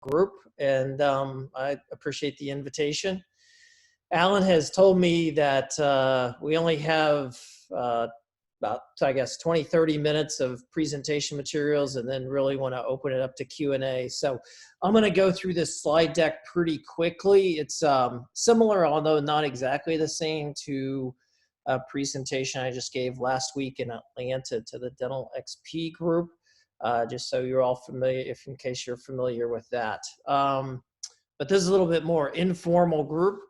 group, and I appreciate the invitation. Alan has told me that we only have about, I guess, 20, 30 minutes of presentation materials, and then really want to open it up to Q&A. So I'm going to go through this slide deck pretty quickly. It's similar, although not exactly the same, to a presentation I just gave last week in Atlanta to the Dental XP group, just so you're all familiar, if in case you're familiar with that. But this is a little bit more informal group,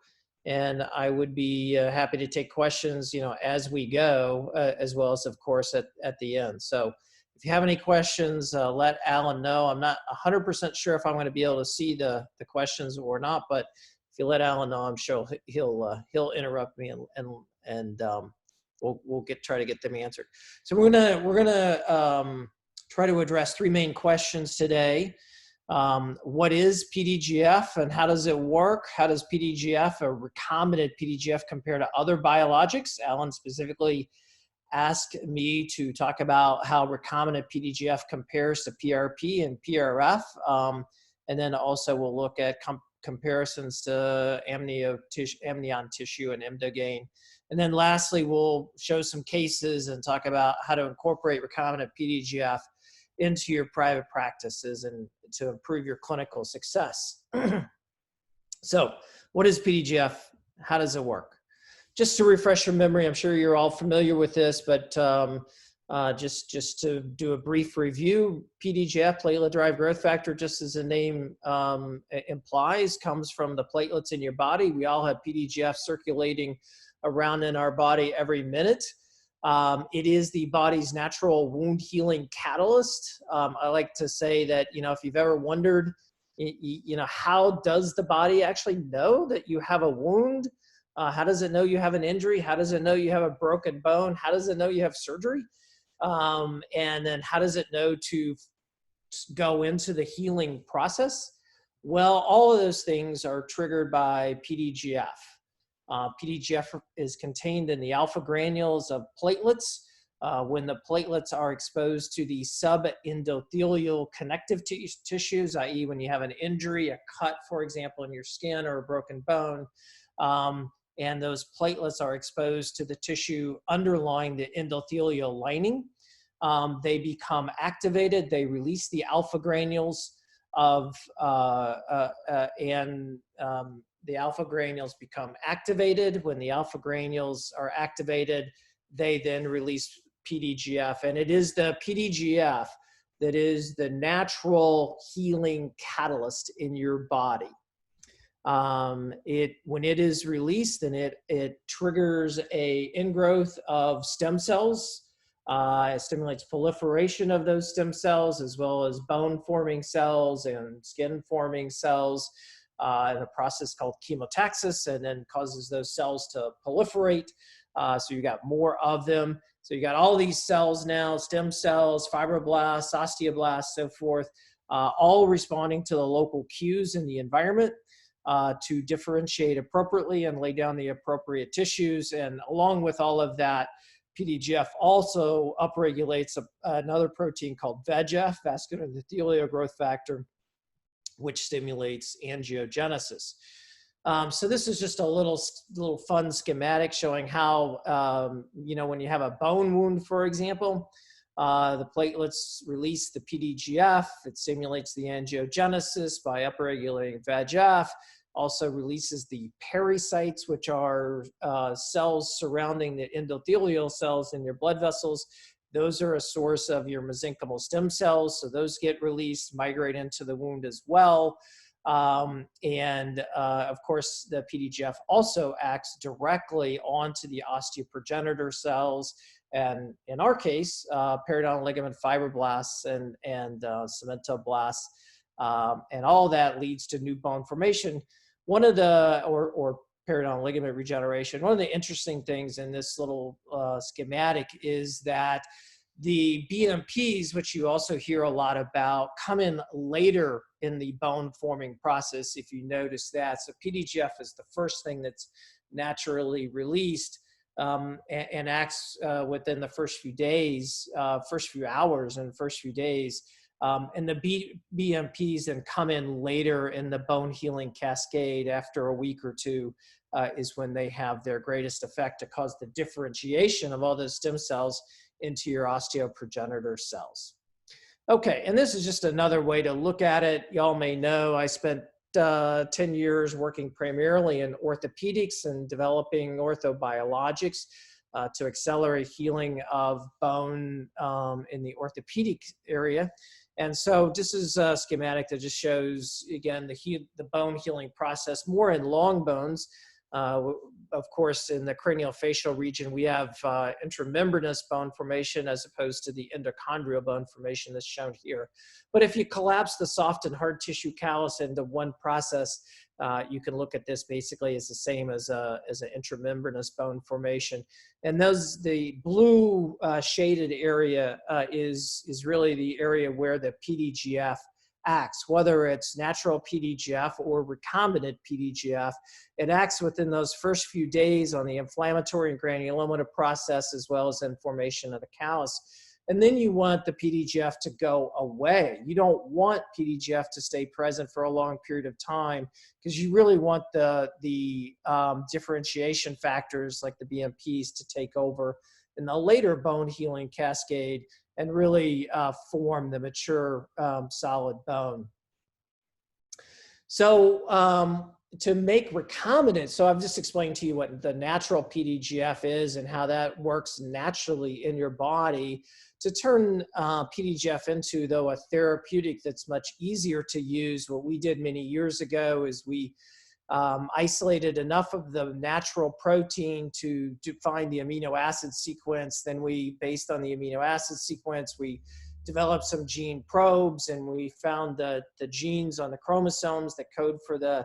and I would be happy to take questions, as we go, as well as, of course, at the end. So if you have any questions, let Alan know. I'm not 100% sure if I'm going to be able to see the questions or not, but if you let Alan know, I'm sure he'll interrupt me, and we'll try to get them answered. So we're gonna try to address three main questions today. What is PDGF and how does it work? How does PDGF, a recombinant PDGF, compare to other biologics? Alan specifically asked me to talk about how recombinant PDGF compares to PRP and PRF. And then also we'll look at comparisons to amnion tissue and emdogain. And then lastly, we'll show some cases and talk about how to incorporate recombinant PDGF into your private practices and to improve your clinical success. So what is PDGF? How does it work? Just to refresh your memory, I'm sure you're all familiar with this, but just to do a brief review, PDGF, platelet-derived growth factor, just as the name implies, comes from the platelets in your body. We all have PDGF circulating around in our body every minute. It is the body's natural wound healing catalyst. I like to say that, if you've ever wondered, how does the body actually know that you have a wound? How does it know you have an injury? How does it know you have a broken bone? How does it know you have surgery? And then how does it know to go into the healing process? Well, all of those things are triggered by PDGF. PDGF is contained in the alpha granules of platelets. When the platelets are exposed to the subendothelial connective tissues, i.e. when you have an injury, a cut, for example, in your skin, or a broken bone, and those platelets are exposed to the tissue underlying the endothelial lining, they become activated. They release the alpha granules the alpha granules become activated. When the alpha granules are activated, they then release PDGF. And it is the PDGF that is the natural healing catalyst in your body. When it is released, then it triggers a ingrowth of stem cells. It stimulates proliferation of those stem cells, as well as bone-forming cells and skin-forming cells, in a process called chemotaxis, and then causes those cells to proliferate. So you got more of them. So you got all these cells now, stem cells, fibroblasts, osteoblasts, so forth, all responding to the local cues in the environment to differentiate appropriately and lay down the appropriate tissues. And along with all of that, PDGF also upregulates another protein called VEGF, vascular endothelial growth factor, which stimulates angiogenesis. So this is just a little fun schematic showing how, when you have a bone wound, for example, the platelets release the PDGF. It stimulates the angiogenesis by upregulating VEGF. Also releases the pericytes, which are cells surrounding the endothelial cells in your blood vessels. Those are a source of your mesenchymal stem cells, so those get released, migrate into the wound as well. Of course, the PDGF also acts directly onto the osteoprogenitor cells, and in our case, periodontal ligament fibroblasts and cementoblasts, and all that leads to new bone formation. One of the, or periodontal ligament regeneration. One of the interesting things in this little schematic is that the BMPs, which you also hear a lot about, come in later in the bone forming process, if you notice that. So PDGF is the first thing that's naturally released and acts within the first few days, first few hours and first few days And the BMPs then come in later in the bone healing cascade after a week or two is when they have their greatest effect to cause the differentiation of all those stem cells into your osteoprogenitor cells. Okay, and this is just another way to look at it. Y'all may know I spent 10 years working primarily in orthopedics and developing orthobiologics to accelerate healing of bone in the orthopedic area. And so this is a schematic that just shows, again, the bone healing process more in long bones. Of course, in the craniofacial region, we have intramembranous bone formation as opposed to the endochondrial bone formation that's shown here. But if you collapse the soft and hard tissue callus into one process, you can look at this basically as the same as an intramembranous bone formation. And the blue shaded area is really the area where the PDGF acts, whether it's natural PDGF or recombinant PDGF. It acts within those first few days on the inflammatory and granulomatoid process, as well as in formation of the callus. And then you want the PDGF to go away. You don't want PDGF to stay present for a long period of time because you really want the differentiation factors like the BMPs to take over in the later bone healing cascade and really form the mature solid bone. So to make recombinant, so I've just explained to you what the natural PDGF is and how that works naturally in your body. To turn PDGF into, though, a therapeutic that's much easier to use, what we did many years ago is we isolated enough of the natural protein to find the amino acid sequence. Then we, based on the amino acid sequence, we developed some gene probes and we found the genes on the chromosomes that code for the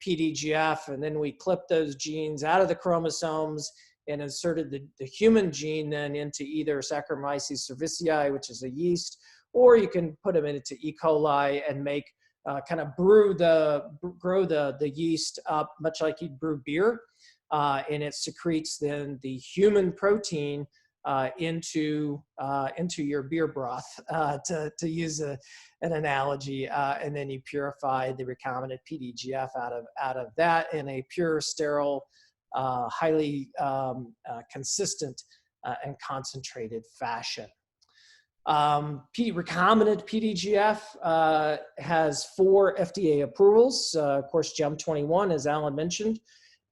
PDGF. And then we clipped those genes out of the chromosomes and inserted the human gene then into either Saccharomyces cerevisiae, which is a yeast, or you can put them into E. coli and make kind of grow the yeast up much like you'd brew beer, and it secretes then the human protein into your beer broth, to use an analogy, and then you purify the recombinant PDGF out of that in a pure, sterile, highly consistent and concentrated fashion. Recombinant PDGF has 4 FDA approvals. Of course, Gem 21, as Alan mentioned.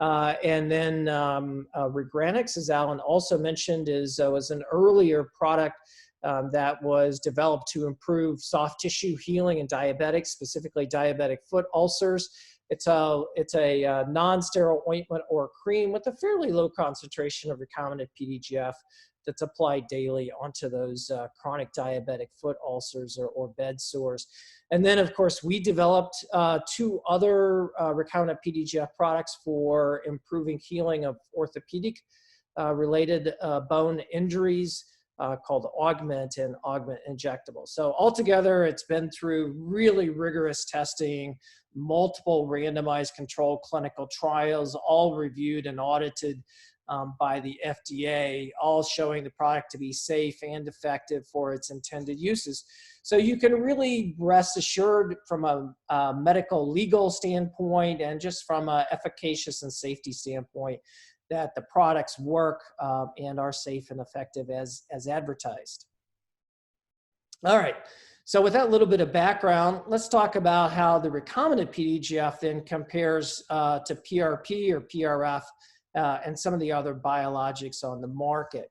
And then Regranix, as Alan also mentioned, was an earlier product that was developed to improve soft tissue healing in diabetics, specifically diabetic foot ulcers. It's a non-sterile ointment or cream with a fairly low concentration of recombinant PDGF that's applied daily onto those chronic diabetic foot ulcers or bed sores. And then, of course, we developed 2 other recombinant PDGF products for improving healing of orthopedic related bone injuries called Augment and Augment Injectable. So altogether, it's been through really rigorous testing, multiple randomized controlled clinical trials, all reviewed and audited by the FDA, all showing the product to be safe and effective for its intended uses. So you can really rest assured from a medical legal standpoint and just from an efficacious and safety standpoint that the products work and are safe and effective as advertised. All right, so with that little bit of background, let's talk about how the recombinant PDGF then compares to PRP or PRF and some of the other biologics on the market.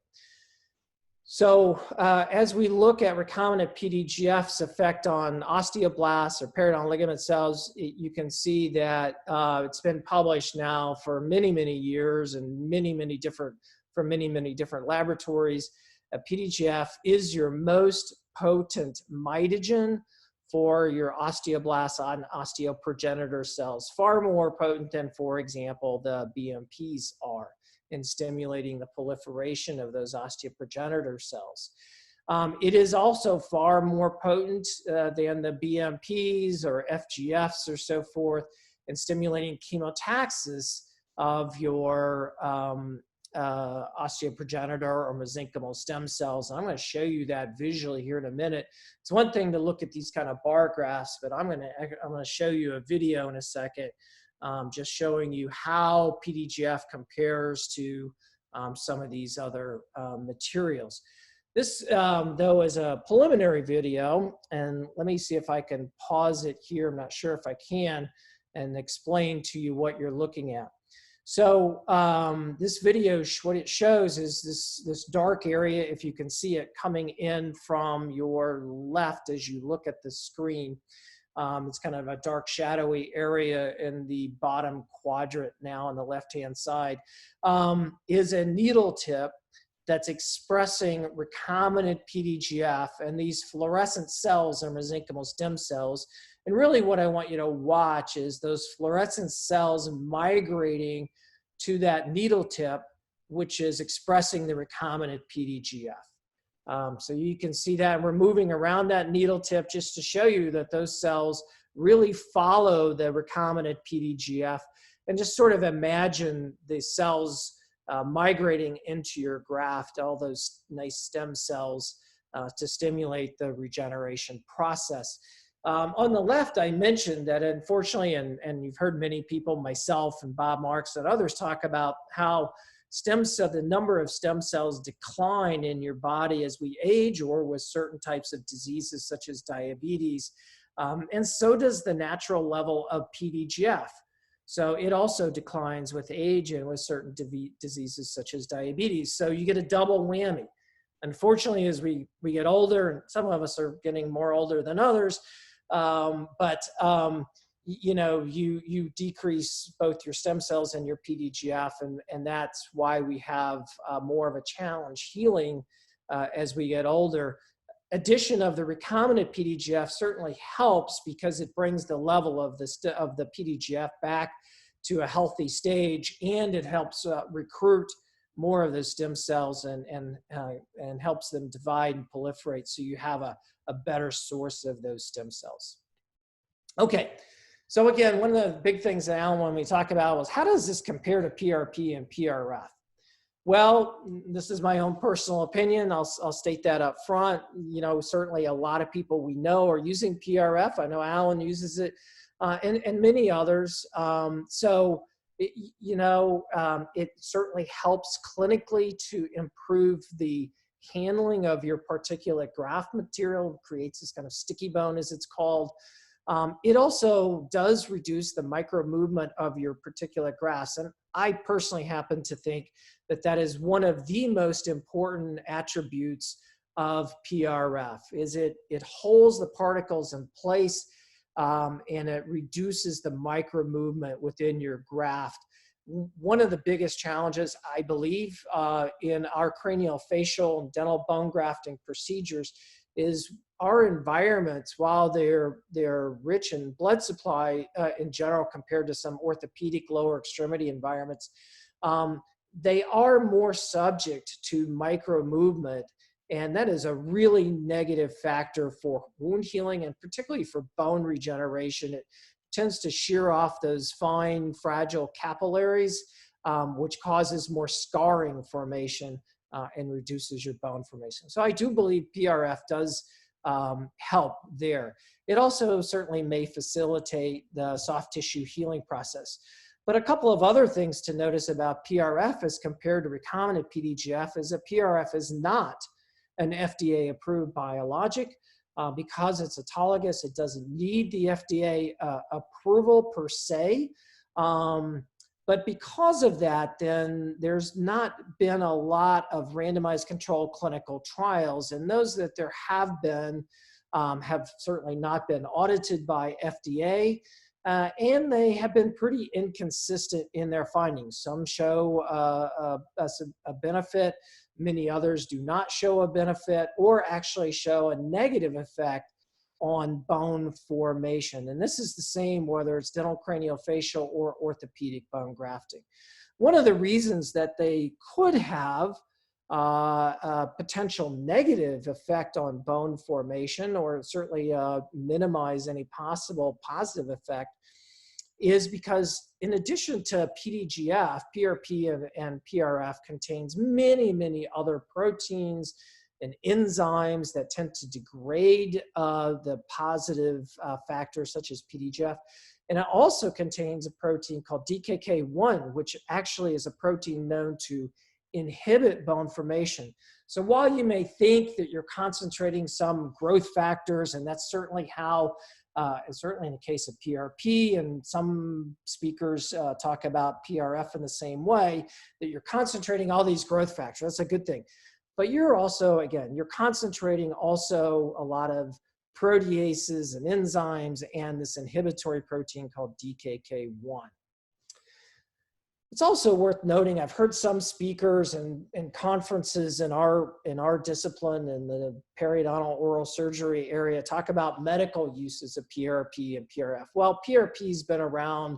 So as we look at recombinant PDGF's effect on osteoblasts or periodontal ligament cells, you can see that it's been published now for many, many years and many different laboratories. PDGF is your most potent mitogen for your osteoblasts on osteoprogenitor cells, far more potent than, for example, the BMPs are in stimulating the proliferation of those osteoprogenitor cells. It is also far more potent than the BMPs or FGFs or so forth in stimulating chemotaxis of your osteoprogenitor or mesenchymal stem cells. And I'm going to show you that visually here in a minute. It's one thing to look at these kind of bar graphs, but I'm going to show you a video in a second, just showing you how PDGF compares to some of these other materials. This, though, is a preliminary video, and let me see if I can pause it here. I'm not sure if I can, and explain to you what you're looking at. So this video, what it shows is this dark area, if you can see it coming in from your left as you look at the screen. It's kind of a dark shadowy area in the bottom quadrant now on the left-hand side, is a needle tip that's expressing recombinant PDGF, and these fluorescent cells are mesenchymal stem cells. And really what I want you to watch is those fluorescent cells migrating to that needle tip, which is expressing the recombinant PDGF. So you can see that we're moving around that needle tip just to show you that those cells really follow the recombinant PDGF, and just sort of imagine the cells migrating into your graft, all those nice stem cells to stimulate the regeneration process. On the left, I mentioned that unfortunately, and you've heard many people, myself and Bob Marks and others, talk about how the number of stem cells decline in your body as we age, or with certain types of diseases such as diabetes. And so does the natural level of PDGF. So it also declines with age and with certain diseases such as diabetes. So you get a double whammy. Unfortunately, as we get older, and some of us are getting more older than others, you know, you decrease both your stem cells and your PDGF, and that's why we have more of a challenge healing as we get older. Addition of the recombinant PDGF certainly helps because it brings the level of the PDGF back to a healthy stage, and it helps recruit more of those stem cells and helps them divide and proliferate, so you have a better source of those stem cells. Okay, so again, one of the big things that Alan wanted me to talk about was how does this compare to PRP and PRF? Well, this is my own personal opinion. I'll state that up front. You know, certainly a lot of people we know are using PRF. I know Alan uses it, and many others. It certainly helps clinically to improve the handling of your particulate graft material, creates this kind of sticky bone, as it's called. It also does reduce the micro movement of your particulate grafts. And I personally happen to think that that is one of the most important attributes of PRF, is it holds the particles in place, and it reduces the micro movement within your graft. One of the biggest challenges, I believe, in our craniofacial and dental bone grafting procedures is our environments, while they're rich in blood supply in general compared to some orthopedic lower extremity environments, they are more subject to micro movement, and that is a really negative factor for wound healing and particularly for bone regeneration. It tends to shear off those fine, fragile capillaries, which causes more scarring formation and reduces your bone formation. So I do believe PRF does help there. It also certainly may facilitate the soft tissue healing process. But a couple of other things to notice about PRF as compared to recombinant PDGF is that PRF is not an FDA-approved biologic. Because it's autologous, it doesn't need the FDA approval per se. But because of that, then there's not been a lot of randomized controlled clinical trials, and those that there have been have certainly not been audited by FDA, and they have been pretty inconsistent in their findings. Some show a benefit, many others do not show a benefit or actually show a negative effect on bone formation. And this is the same whether it's dental craniofacial or orthopedic bone grafting. One of the reasons that they could have a potential negative effect on bone formation, or certainly minimize any possible positive effect, is because in addition to PDGF, PRP and PRF contains many, many other proteins and enzymes that tend to degrade the positive factors such as PDGF. And it also contains a protein called DKK1, which actually is a protein known to inhibit bone formation. So while you may think that you're concentrating some growth factors, and that's certainly how, and certainly in the case of PRP, and some speakers talk about PRF in the same way, that you're concentrating all these growth factors. That's a good thing. But you're also, again, you're concentrating also a lot of proteases and enzymes and this inhibitory protein called DKK1. It's also worth noting, I've heard some speakers and conferences in our discipline in the periodontal oral surgery area talk about medical uses of PRP and PRF. Well, PRP's been around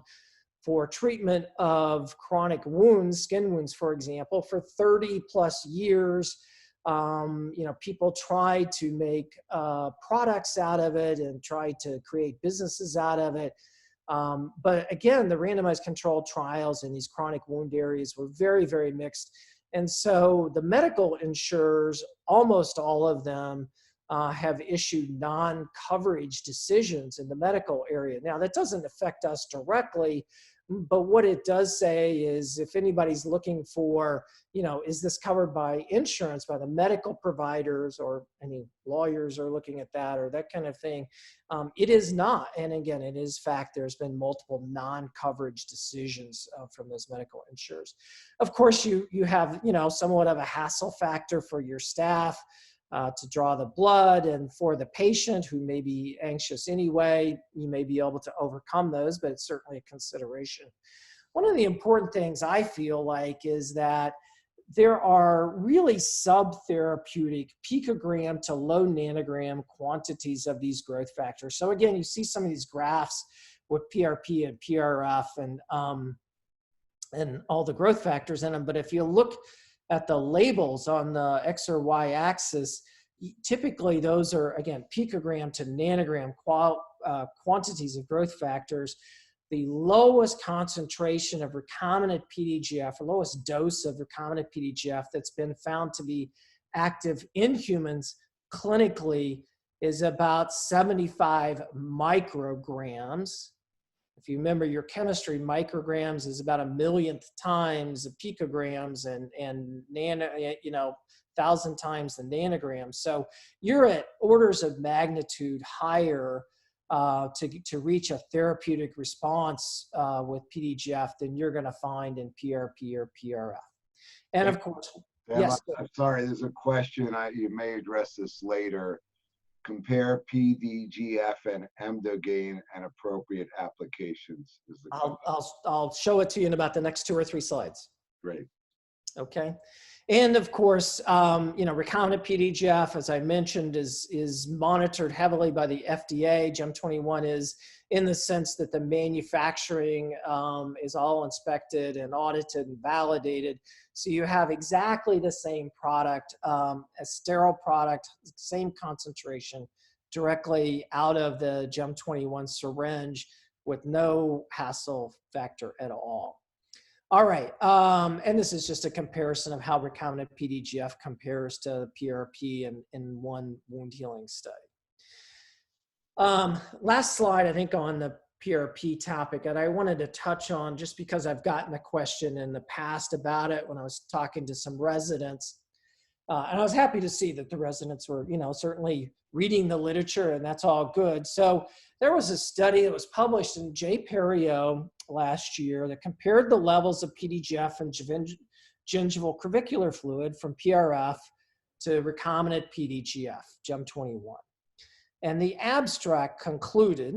for treatment of chronic wounds, skin wounds, for example, for 30 plus years. People try to make products out of it and try to create businesses out of it. But again, the randomized controlled trials in these chronic wound areas were very, very mixed. And so the medical insurers, almost all of them, have issued non-coverage decisions in the medical area. Now, that doesn't affect us directly, but what it does say is if anybody's looking for, is this covered by insurance, by the medical providers, or any lawyers are looking at that or that kind of thing, it is not. And again, it is fact there's been multiple non-coverage decisions from those medical insurers. Of course, you have, somewhat of a hassle factor for your staff to draw the blood, and for the patient who may be anxious anyway, you may be able to overcome those, but it's certainly a consideration. One of the important things I feel like is that there are really sub-therapeutic picogram to low nanogram quantities of these growth factors. So again, you see some of these graphs with PRP and PRF and all the growth factors in them, but if you look at the labels on the X or Y axis, typically those are, again, picogram to nanogram quantities of growth factors. The lowest concentration of recombinant PDGF, or lowest dose of recombinant PDGF that's been found to be active in humans clinically is about 75 micrograms. If you remember your chemistry, micrograms is about 1,000,000th times the picograms and nano, 1,000 times the nanograms. So you're at orders of magnitude higher to reach a therapeutic response with PDGF than you're going to find in PRP or PRF. And of course, yes. I'm sorry, there's a question. You may address this later. Compare PDGF and Emdogain and appropriate applications. I'll show it to you in about the next 2 or 3 slides. Great. Okay. And of course, recombinant PDGF, as I mentioned, is monitored heavily by the FDA. Gem 21 is, in the sense that the manufacturing is all inspected and audited and validated. So you have exactly the same product, a sterile product, same concentration, directly out of the Gem 21 syringe with no hassle factor at all. All right, and this is just a comparison of how recombinant PDGF compares to PRP in one wound healing study. Last slide, I think, on the PRP topic, and I wanted to touch on, just because I've gotten a question in the past about it when I was talking to some residents, and I was happy to see that the residents were, certainly reading the literature, and that's all good. So there was a study that was published in JPRO last year that compared the levels of PDGF and gingival crevicular fluid from PRF to recombinant PDGF, Gem 21. And the abstract concluded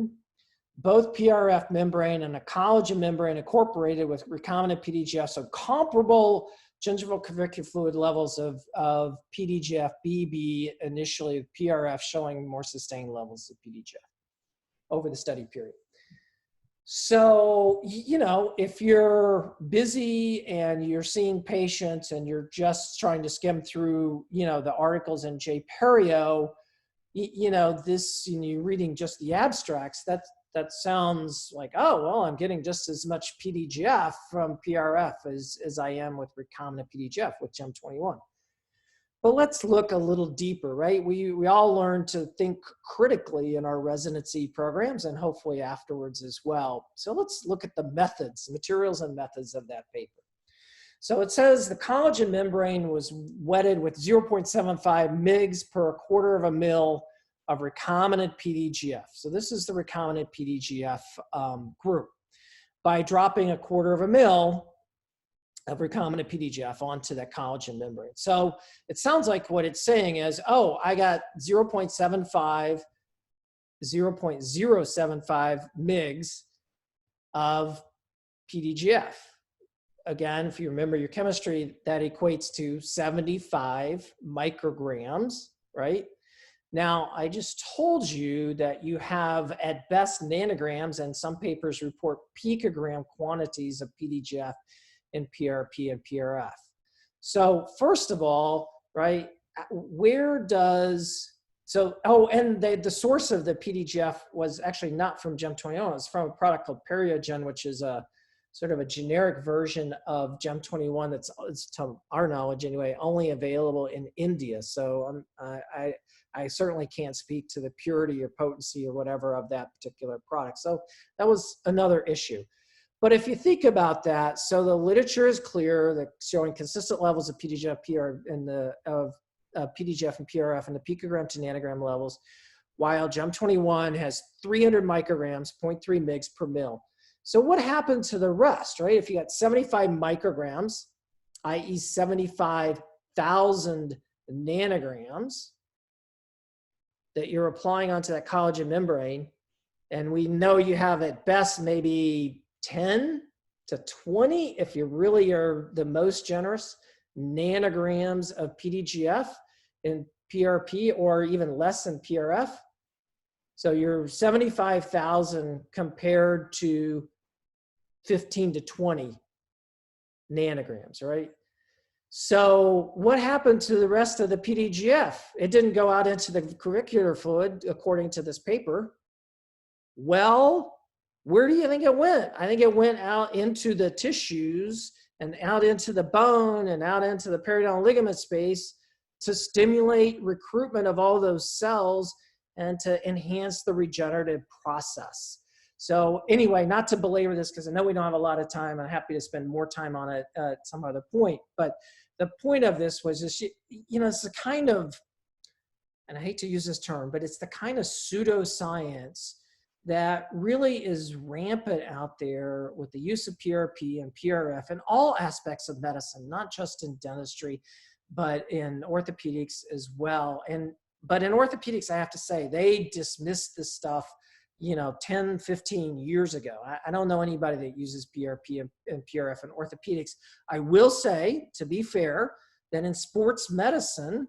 both PRF membrane and a collagen membrane incorporated with recombinant PDGF, so comparable gingival crevicular fluid levels of PDGF BB initially, with PRF showing more sustained levels of PDGF over the study period. So, if you're busy and you're seeing patients and you're just trying to skim through, the articles in JPRO, you're reading just the abstracts, that sounds like, oh, well, I'm getting just as much PDGF from PRF as I am with recombinant PDGF with Gem 21. But let's look a little deeper, right? We all learn to think critically in our residency programs and hopefully afterwards as well. So let's look at the methods, materials and methods of that paper. So it says the collagen membrane was wetted with 0.75 mg per quarter of a mil of recombinant PDGF. So this is the recombinant PDGF group. By dropping a quarter of a mil of recombinant PDGF onto that collagen membrane. So it sounds like what it's saying is, oh, I got 0.75 mgs of PDGF. Again, if you remember your chemistry, that equates to 75 micrograms, right? Now, I just told you that you have at best nanograms, and some papers report picogram quantities of PDGF in PRP and PRF. So first of all, right, where does, so, oh, and the source of the PDGF was actually not from Gem 21, it was from a product called Periogen, which is a sort of a generic version of Gem 21 that's, to our knowledge anyway, only available in India. So I certainly can't speak to the purity or potency or whatever of that particular product. So that was another issue. But if you think about that, so the literature is clear that showing consistent levels of PDGF, PDGF and PRF in the picogram to nanogram levels, while Gem 21 has 300 micrograms, 0.3 mg per mil. So what happened to the rest, right? If you got 75 micrograms, i.e. 75,000 nanograms that you're applying onto that collagen membrane, and we know you have at best maybe 10 to 20, if you really are the most generous, nanograms of PDGF in PRP or even less than PRF. So you're 75,000 compared to 15 to 20 nanograms, right? So what happened to the rest of the PDGF? It didn't go out into the curricular fluid, according to this paper. Well, where do you think it went? I think it went out into the tissues and out into the bone and out into the periodontal ligament space to stimulate recruitment of all those cells and to enhance the regenerative process. So anyway, not to belabor this because I know we don't have a lot of time. I'm happy to spend more time on it at some other point. But the point of this was just, you know, it's the kind of, and I hate to use this term, but it's the kind of pseudoscience that really is rampant out there with the use of PRP and PRF in all aspects of medicine, not just in dentistry, but in orthopedics as well. But in orthopedics, I have to say, they dismissed this stuff, you know, 10, 15 years ago. I don't know anybody that uses PRP and PRF in orthopedics. I will say, to be fair, that in sports medicine,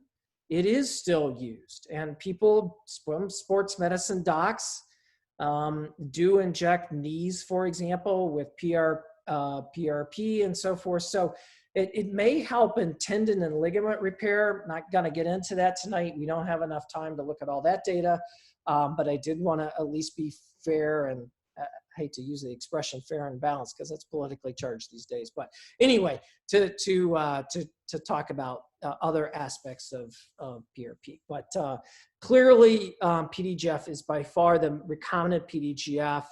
it is still used. And people, sports medicine docs, do inject knees, for example, with PRP and so forth. So it may help in tendon and ligament repair. Not going to get into that tonight. We don't have enough time to look at all that data. But I did want to at least be fair, and I hate to use the expression fair and balanced because it's politically charged these days. But anyway, to talk about other aspects of PRP. But clearly, PDGF is by far the recombinant PDGF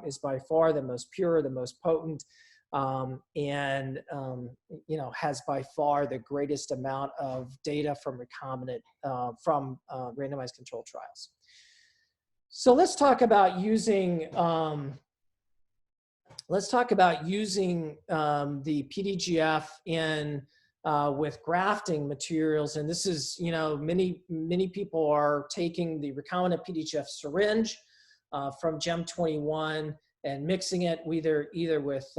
is by far the most pure, the most potent, and you know, has by far the greatest amount of data from recombinant from randomized controlled trials. So let's talk about using the PDGF in with grafting materials. And this is, you know, many people are taking the recombinant PDGF syringe from Gem 21 and mixing it either with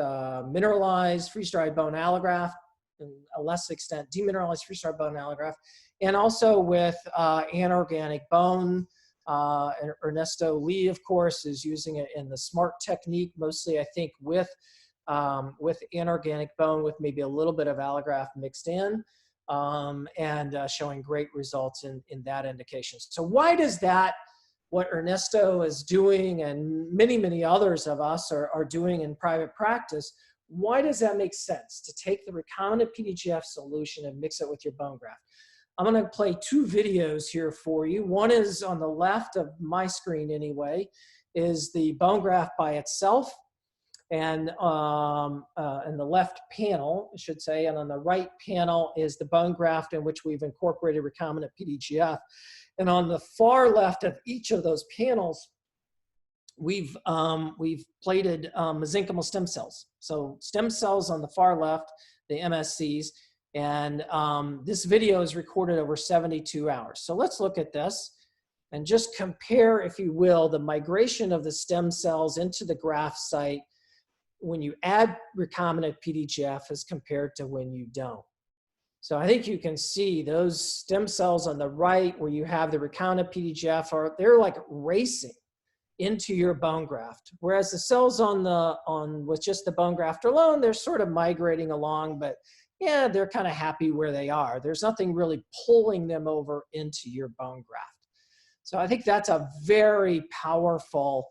mineralized freeze-dried bone allograft, and a less extent demineralized freeze-dried bone allograft, and also with anorganic bone. Ernesto Lee, of course, is using it in the SMART technique, mostly I think with anorganic bone with maybe a little bit of allograft mixed in, and showing great results in that indication. So why does that what Ernesto is doing and many, many others of us are doing in private practice, why does that make sense to take the recombinant PDGF solution and mix it with your bone graft? I'm going to play two videos here for you. One is on the left of my screen anyway, is the bone graft by itself, and in the left panel, I should say, and on the right panel is the bone graft in which we've incorporated recombinant PDGF. And on the far left of each of those panels, we've plated mesenchymal stem cells. So stem cells on the far left, the MSCs, and this video is recorded over 72 hours. So let's look at this and just compare, if you will, the migration of the stem cells into the graft site when you add recombinant PDGF as compared to when you don't. So I think you can see those stem cells on the right where you have the recombinant PDGF, they're like racing into your bone graft. Whereas the cells with just the bone graft alone, they're sort of migrating along, but yeah, they're kind of happy where they are. There's nothing really pulling them over into your bone graft. So I think that's a very powerful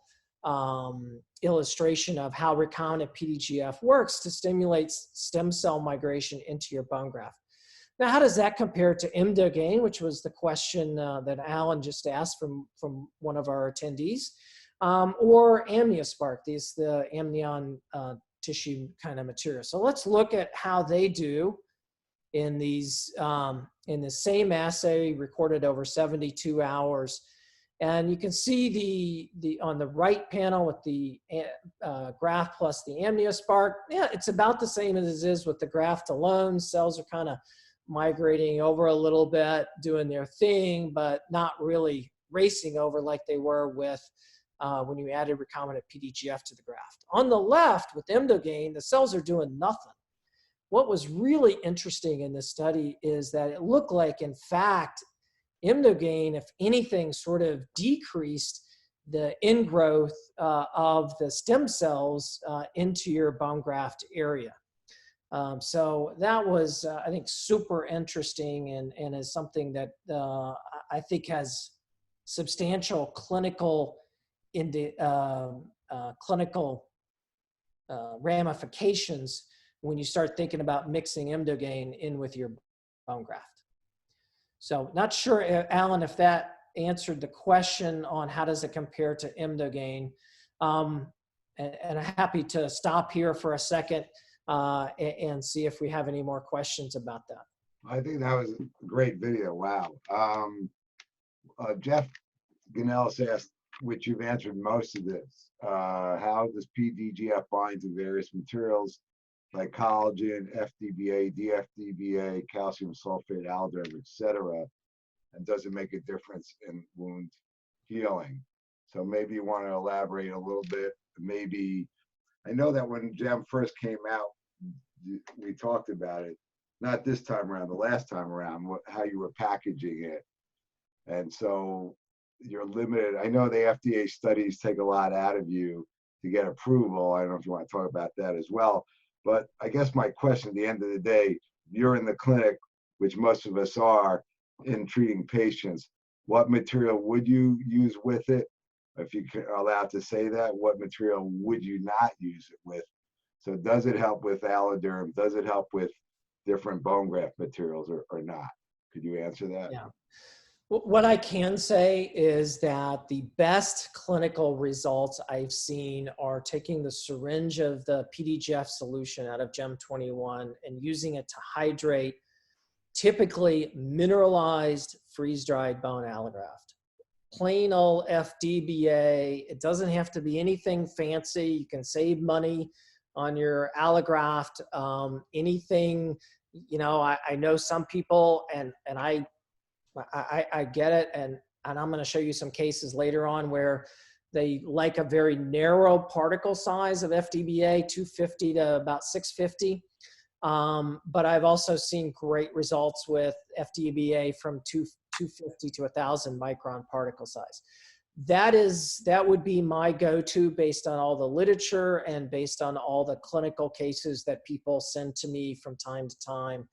illustration of how recombinant PDGF works to stimulate stem cell migration into your bone graft. Now, how does that compare to Imdogain, which was the question that Alan just asked from one of our attendees, or Amniospark, the amnion tissue kind of material. So let's look at how they do in these in the same assay recorded over 72 hours. And you can see on the right panel with the graft plus the Amniospark, yeah, it's about the same as it is with the graft alone. Cells are kind of migrating over a little bit, doing their thing, but not really racing over like they were with when you added recombinant PDGF to the graft. On the left with Imdogain, the cells are doing nothing. What was really interesting in this study is that it looked like, in fact, Imdogain, if anything, sort of decreased the ingrowth of the stem cells into your bone graft area. So that was, I think, super interesting and is something that I think has substantial clinical ramifications when you start thinking about mixing Imdogain in with your bone graft. So not sure, Alan, if that answered the question on how does it compare to Imdogain. And I'm happy to stop here for a second and see if we have any more questions about that. I think that was a great video. Wow. Jeff Ganellis asked, which you've answered most of this, how does PDGF bind to various materials like collagen, FDBA, DFDBA, calcium sulfate, alloderm, etc.? And does it make a difference in wound healing? So maybe you want to elaborate a little bit. Maybe, I know that when Gem first came out, we talked about it, not this time around, the last time around, how you were packaging it. And so you're limited. I know the FDA studies take a lot out of you to get approval. I don't know if you want to talk about that as well. But I guess my question at the end of the day, you're in the clinic, which most of us are, in treating patients. What material would you use with it? If you are allowed to say that, what material would you not use it with? So does it help with alloderm? Does it help with different bone graft materials or not? Could you answer that? Yeah. What I can say is that the best clinical results I've seen are taking the syringe of the PDGF solution out of Gem 21 and using it to hydrate typically mineralized freeze-dried bone allograft. Plain old FDBA. It doesn't have to be anything fancy. You can save money on your allograft. Anything, you know, I know some people, and I get it, and I'm going to show you some cases later on where they like a very narrow particle size of FDBA, 250 to about 650. But I've also seen great results with FDBA from 250 to 1,000 micron particle size. That would be my go-to based on all the literature and based on all the clinical cases that people send to me from time to time.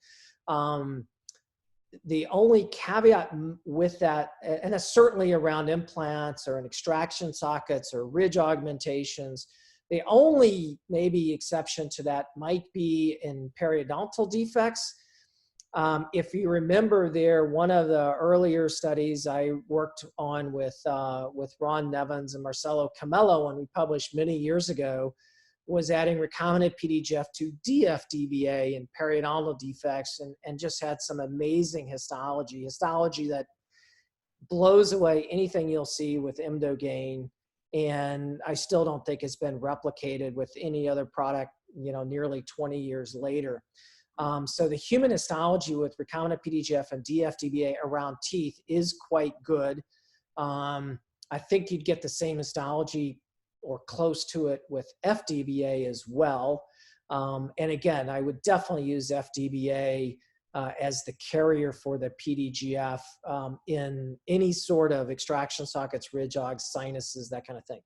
the only caveat with that, and that's certainly around implants or in extraction sockets or ridge augmentations, the only maybe exception to that might be in periodontal defects. If you remember there, one of the earlier studies I worked on with Ron Nevins and Marcelo Camello, and we published many years ago, was adding recombinant PDGF to DFDBA in periodontal defects, and just had some amazing histology that blows away anything you'll see with Emdogain. And I still don't think it's been replicated with any other product, nearly 20 years later. So the human histology with recombinant PDGF and DFDBA around teeth is quite good. I think you'd get the same histology or close to it with FDBA as well. And again, I would definitely use FDBA as the carrier for the PDGF in any sort of extraction sockets, ridge augs, sinuses, that kind of thing.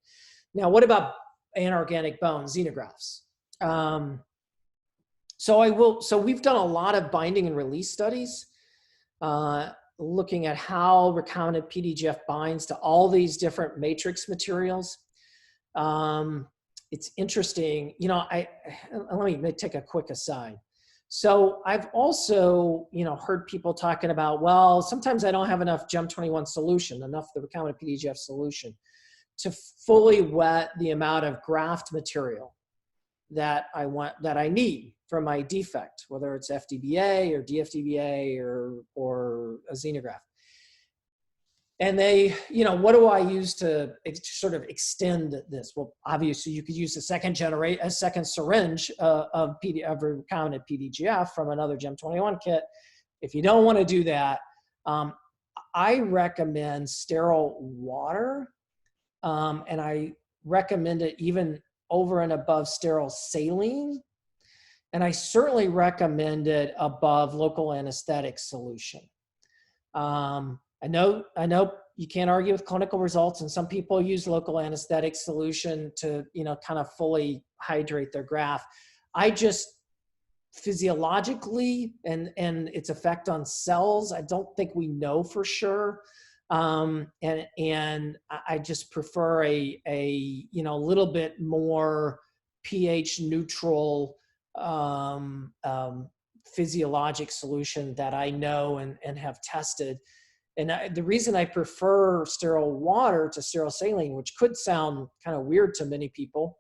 Now, what about anorganic bone xenografts? So we've done a lot of binding and release studies, looking at how recombinant PDGF binds to all these different matrix materials. It's interesting, let me take a quick aside. So I've also, heard people talking about, well, sometimes I don't have enough Gem 21 solution, enough of the recombinant PDGF solution to fully wet the amount of graft material that I need for my defect, whether it's FDBA or DFDBA or a xenograft. And they, what do I use to sort of extend this? Well, obviously you could use a second syringe of recombinant PDGF from another Gem 21 kit. If you don't want to do that, I recommend sterile water, and I recommend it even over and above sterile saline. And I certainly recommend it above local anesthetic solution. I know you can't argue with clinical results, and some people use local anesthetic solution to, kind of fully hydrate their graft. I just physiologically and its effect on cells, I don't think we know for sure. And I just prefer a little bit more pH neutral physiologic solution that I know and have tested. And the reason I prefer sterile water to sterile saline, which could sound kind of weird to many people,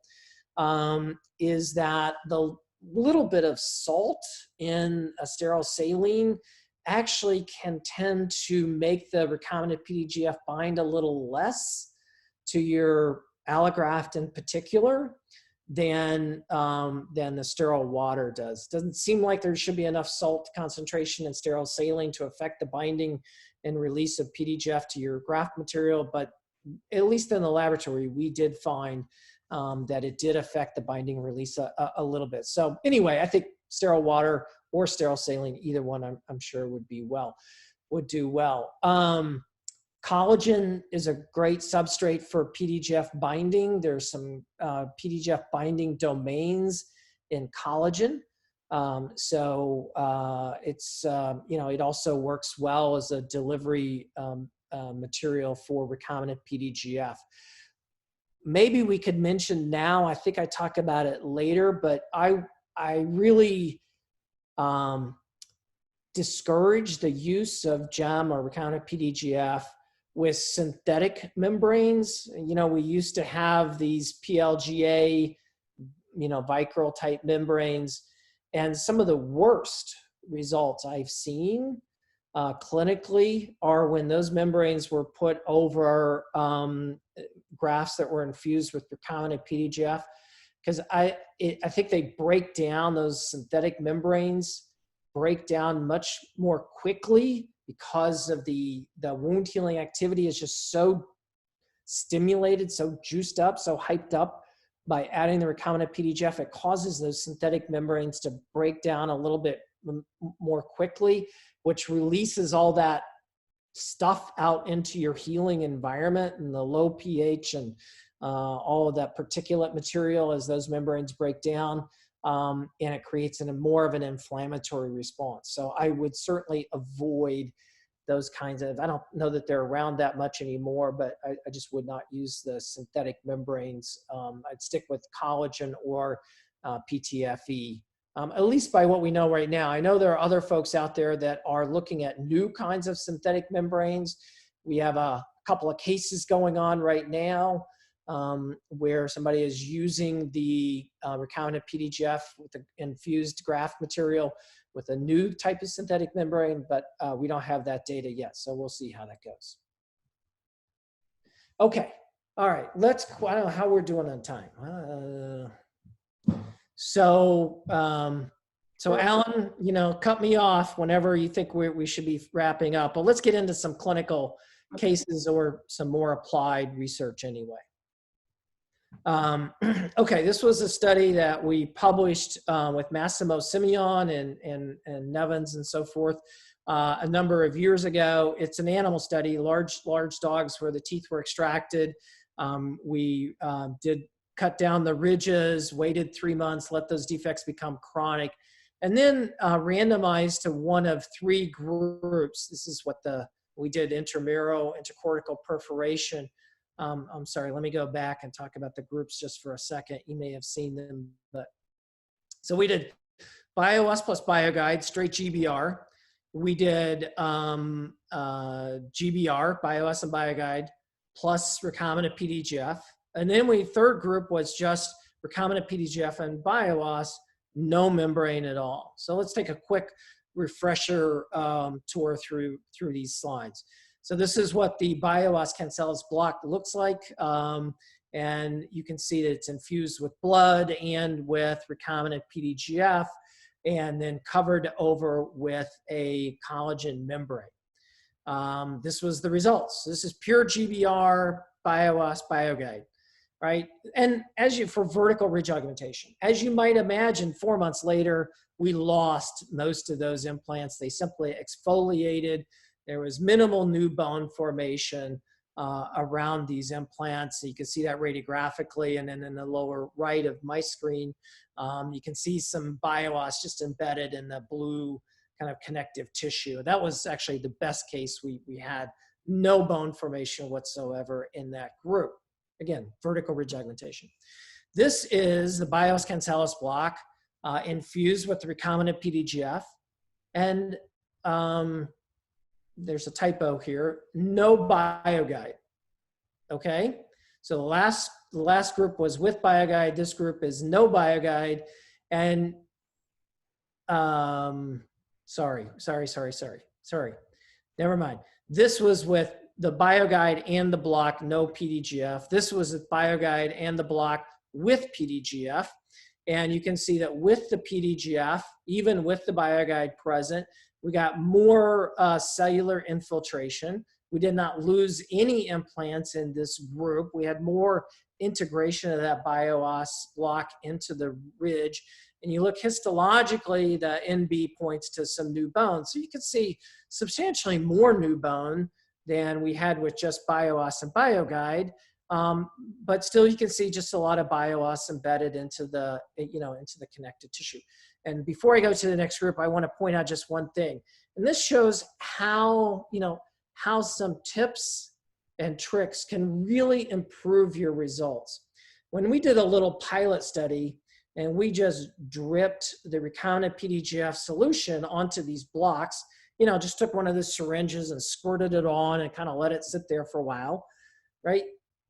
is that the little bit of salt in a sterile saline actually can tend to make the recombinant PDGF bind a little less to your allograft in particular than the sterile water does. Doesn't seem like there should be enough salt concentration in sterile saline to affect the binding and release of PDGF to your graft material, but at least in the laboratory, we did find that it did affect the binding and release a little bit. So anyway, I think sterile water or sterile saline, either one I'm sure would do well. Collagen is a great substrate for PDGF binding. There's some PDGF binding domains in collagen. It's, it also works well as a delivery material for recombinant PDGF. Maybe we could mention now, I think I talk about it later, but I really discourage the use of GEM or recombinant PDGF with synthetic membranes. We used to have these PLGA, Vicryl type membranes, and some of the worst results I've seen clinically are when those membranes were put over grafts that were infused with recombinant PDGF, because I think they break down, those synthetic membranes break down much more quickly because of the wound healing activity is just so stimulated, so juiced up, so hyped up by adding the recombinant PDGF. It causes those synthetic membranes to break down a little bit more quickly, which releases all that stuff out into your healing environment and the low pH and all of that particulate material as those membranes break down, and it creates more of an inflammatory response. So I would certainly avoid those kinds of, I don't know that they're around that much anymore, but I just would not use the synthetic membranes. I'd stick with collagen or PTFE, at least by what we know right now. I know there are other folks out there that are looking at new kinds of synthetic membranes. We have a couple of cases going on right now where somebody is using the recombinant PDGF with the infused graft material with a new type of synthetic membrane, but we don't have that data yet, so we'll see how that goes. Okay, all right, I don't know how we're doing on time. So Alan, cut me off whenever you think we should be wrapping up, but let's get into some clinical cases or some more applied research anyway. Okay, this was a study that we published with Massimo Simeon and Nevins and so forth a number of years ago. It's an animal study, large dogs where the teeth were extracted. We did cut down the ridges, waited 3 months, let those defects become chronic, and then randomized to one of 3 groups. This is what we did: intramural, intercortical perforation. I'm sorry, let me go back and talk about the groups just for a second. You may have seen them, but so we did BioUS plus BioGuide, straight GBR. We did GBR, BioUS and BioGuide, plus recombinant PDGF. And then third group was just recombinant PDGF and BioUS, no membrane at all. So let's take a quick refresher tour through these slides. So this is what the BioUS cancellous block looks like. And you can see that it's infused with blood and with recombinant PDGF, and then covered over with a collagen membrane. This was the results. This is pure GBR, BioUS, BioGuide, right? And for vertical ridge augmentation, as you might imagine, 4 months later, we lost most of those implants. They simply exfoliated. There was minimal new bone formation around these implants. So you can see that radiographically, and then in the lower right of my screen, you can see some BioUS just embedded in the blue kind of connective tissue. That was actually the best case. We had no bone formation whatsoever in that group. Again, vertical ridge augmentation. This is the BioUS cancellous block infused with the recombinant PDGF, and there's a typo here, no BioGuide, okay? So the last group was with BioGuide, this group is no BioGuide, and sorry, never mind. This was with the BioGuide and the block, no PDGF. This was with BioGuide and the block with PDGF, and you can see that with the PDGF, even with the BioGuide present, we got more cellular infiltration. We did not lose any implants in this group. We had more integration of that BioUS block into the ridge. And you look histologically, the NB points to some new bone. So you can see substantially more new bone than we had with just BioUS and BioGuide. But still, you can see just a lot of BioUS embedded into the, into the connective tissue. And before I go to the next group, I want to point out just one thing. And this shows how, how some tips and tricks can really improve your results. When we did a little pilot study and we just dripped the recombinant PDGF solution onto these blocks, just took one of the syringes and squirted it on and kind of let it sit there for a while, right?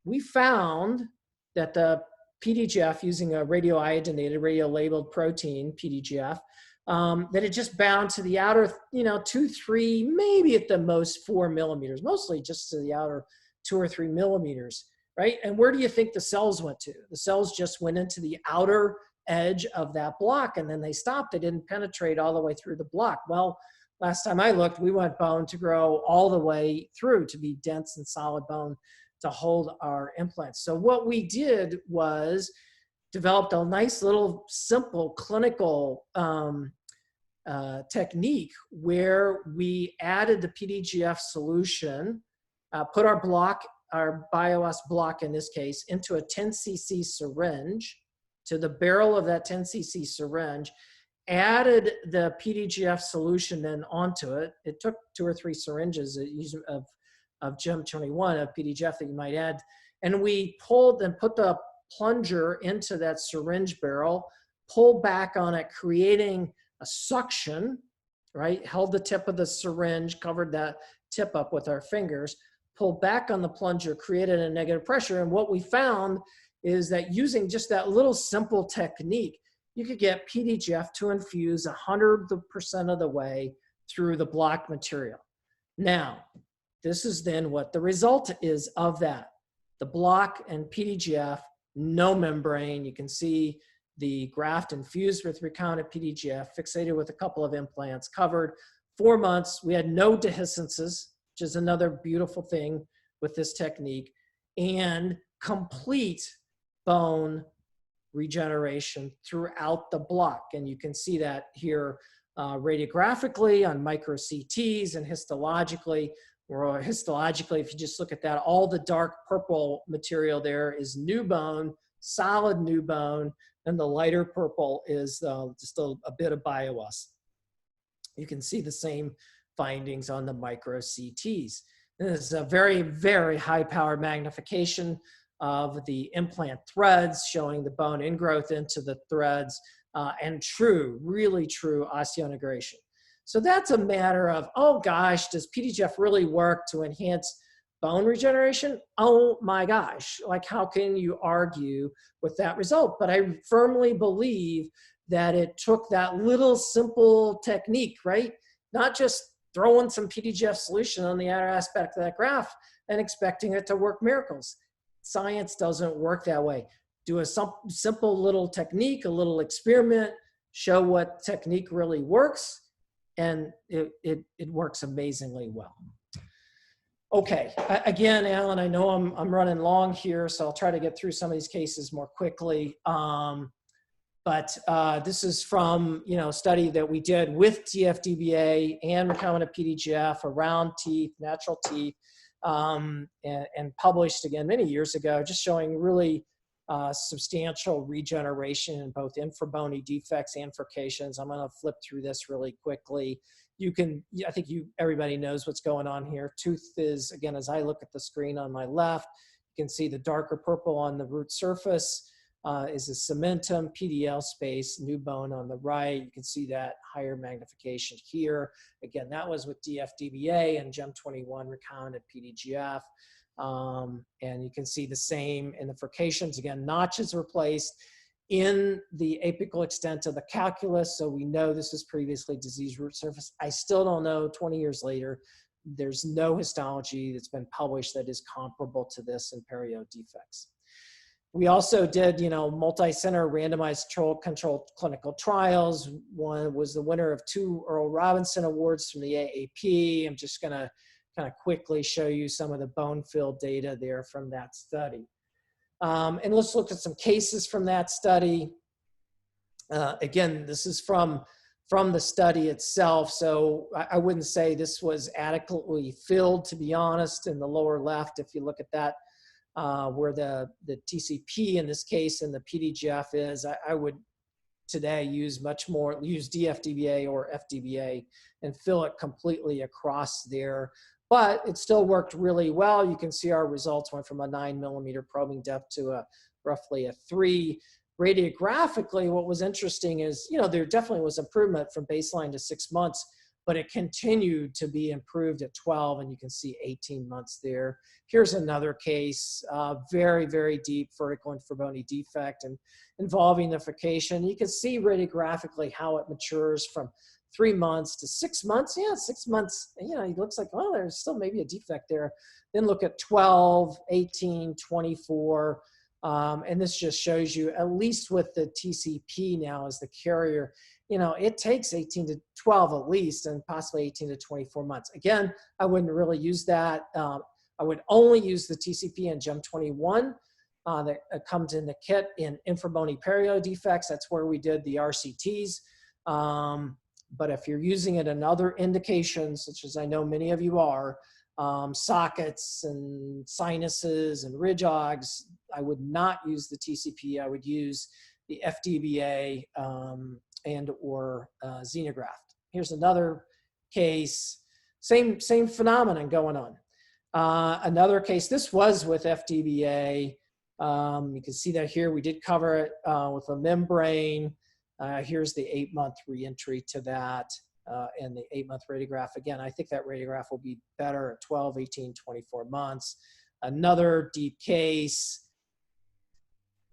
We found that the PDGF, using a radioiodinated, radio-labeled protein, PDGF, that it just bound to the outer, 2, 3, maybe at the most 4 millimeters, mostly just to the outer 2 or 3 millimeters, right? And where do you think the cells went to? The cells just went into the outer edge of that block, and then they stopped. They didn't penetrate all the way through the block. Well, last time I looked, we want bone to grow all the way through, to be dense and solid bone to hold our implants. So what we did was developed a nice little simple clinical technique where we added the PDGF solution, put our block our BioS block in this case into a 10 cc syringe, to the barrel of that 10 cc syringe, added the PDGF solution then onto it. It took 2 or 3 syringes of Gem 21 of PDGF that you might add. And we pulled and put the plunger into that syringe barrel, pulled back on it, creating a suction, right? Held the tip of the syringe, covered that tip up with our fingers, pulled back on the plunger, created a negative pressure. And what we found is that using just that little simple technique, you could get PDGF to infuse 100% of the way through the block material. Now, this is then what the result is of that. The block and PDGF, no membrane. You can see the graft infused with recombinant PDGF, fixated with a couple of implants, covered 4 months. We had no dehiscences, which is another beautiful thing with this technique, and complete bone regeneration throughout the block. And you can see that here radiographically on micro CTs and histologically. Or histologically, if you just look at that, all the dark purple material there is new bone, solid new bone, and the lighter purple is just a bit of BioS. You can see the same findings on the micro CTs. And this is a very, very high power magnification of the implant threads, showing the bone ingrowth into the threads, and true, really true osseointegration. So that's a matter of, oh gosh, does PDGF really work to enhance bone regeneration? Oh my gosh, like how can you argue with that result? But I firmly believe that it took that little simple technique, right? Not just throwing some PDGF solution on the outer aspect of that graft and expecting it to work miracles. Science doesn't work that way. Do a simple little technique, a little experiment, show what technique really works, and it works amazingly well. Okay, again, Alan, I know I'm running long here, so I'll try to get through some of these cases more quickly. But this is from a study that we did with DFDBA and recombinant PDGF around teeth, natural teeth, and published again many years ago, just showing really substantial regeneration in both infrabony defects and furcations. I'm going to flip through this really quickly. I think everybody knows what's going on here. Tooth is, again, as I look at the screen on my left, you can see the darker purple on the root surface is a cementum, PDL space, new bone on the right. You can see that higher magnification here. Again, that was with DFDBA and Gem 21 recombinant PDGF. And you can see the same in the furcations. Again, notches replaced in the apical extent of the calculus. So we know this is previously diseased root surface. I still don't know, 20 years later, there's no histology that's been published that is comparable to this in perio defects. We also did, multi-center randomized controlled clinical trials. One was the winner of 2 Earl Robinson Awards from the AAP. I'm just going to kind of quickly show you some of the bone fill data there from that study. And let's look at some cases from that study. Again, this is from the study itself. So I wouldn't say this was adequately filled, to be honest, in the lower left. If you look at that, where the TCP in this case and the PDGF is, I would today use DFDBA or FDBA and fill it completely across there. But it still worked really well. You can see our results went from a 9mm probing depth to roughly a 3. Radiographically, what was interesting is, there definitely was improvement from baseline to 6 months, but it continued to be improved at 12, and you can see 18 months there. Here's another case, very, very deep vertical infrabony defect and involving the furcation. You can see radiographically how it matures from 3 months to 6 months. Yeah, 6 months, it looks like, well, there's still maybe a defect there. Then look at 12, 18, 24. And this just shows you, at least with the TCP now as the carrier, it takes 18 to 12 at least, and possibly 18 to 24 months. Again, I wouldn't really use that. I would only use the TCP and Gem 21 that comes in the kit in infrabony perio defects. That's where we did the RCTs. But if you're using it in other indications, such as I know many of you are, sockets and sinuses and ridgeogs, I would not use the TCP. I would use the FDBA and or xenograft. Here's another case, same phenomenon going on. Another case, this was with FDBA. You can see that here, we did cover it with a membrane. Here's the 8-month reentry to that and the 8-month radiograph. Again, I think that radiograph will be better at 12, 18, 24 months. Another deep case,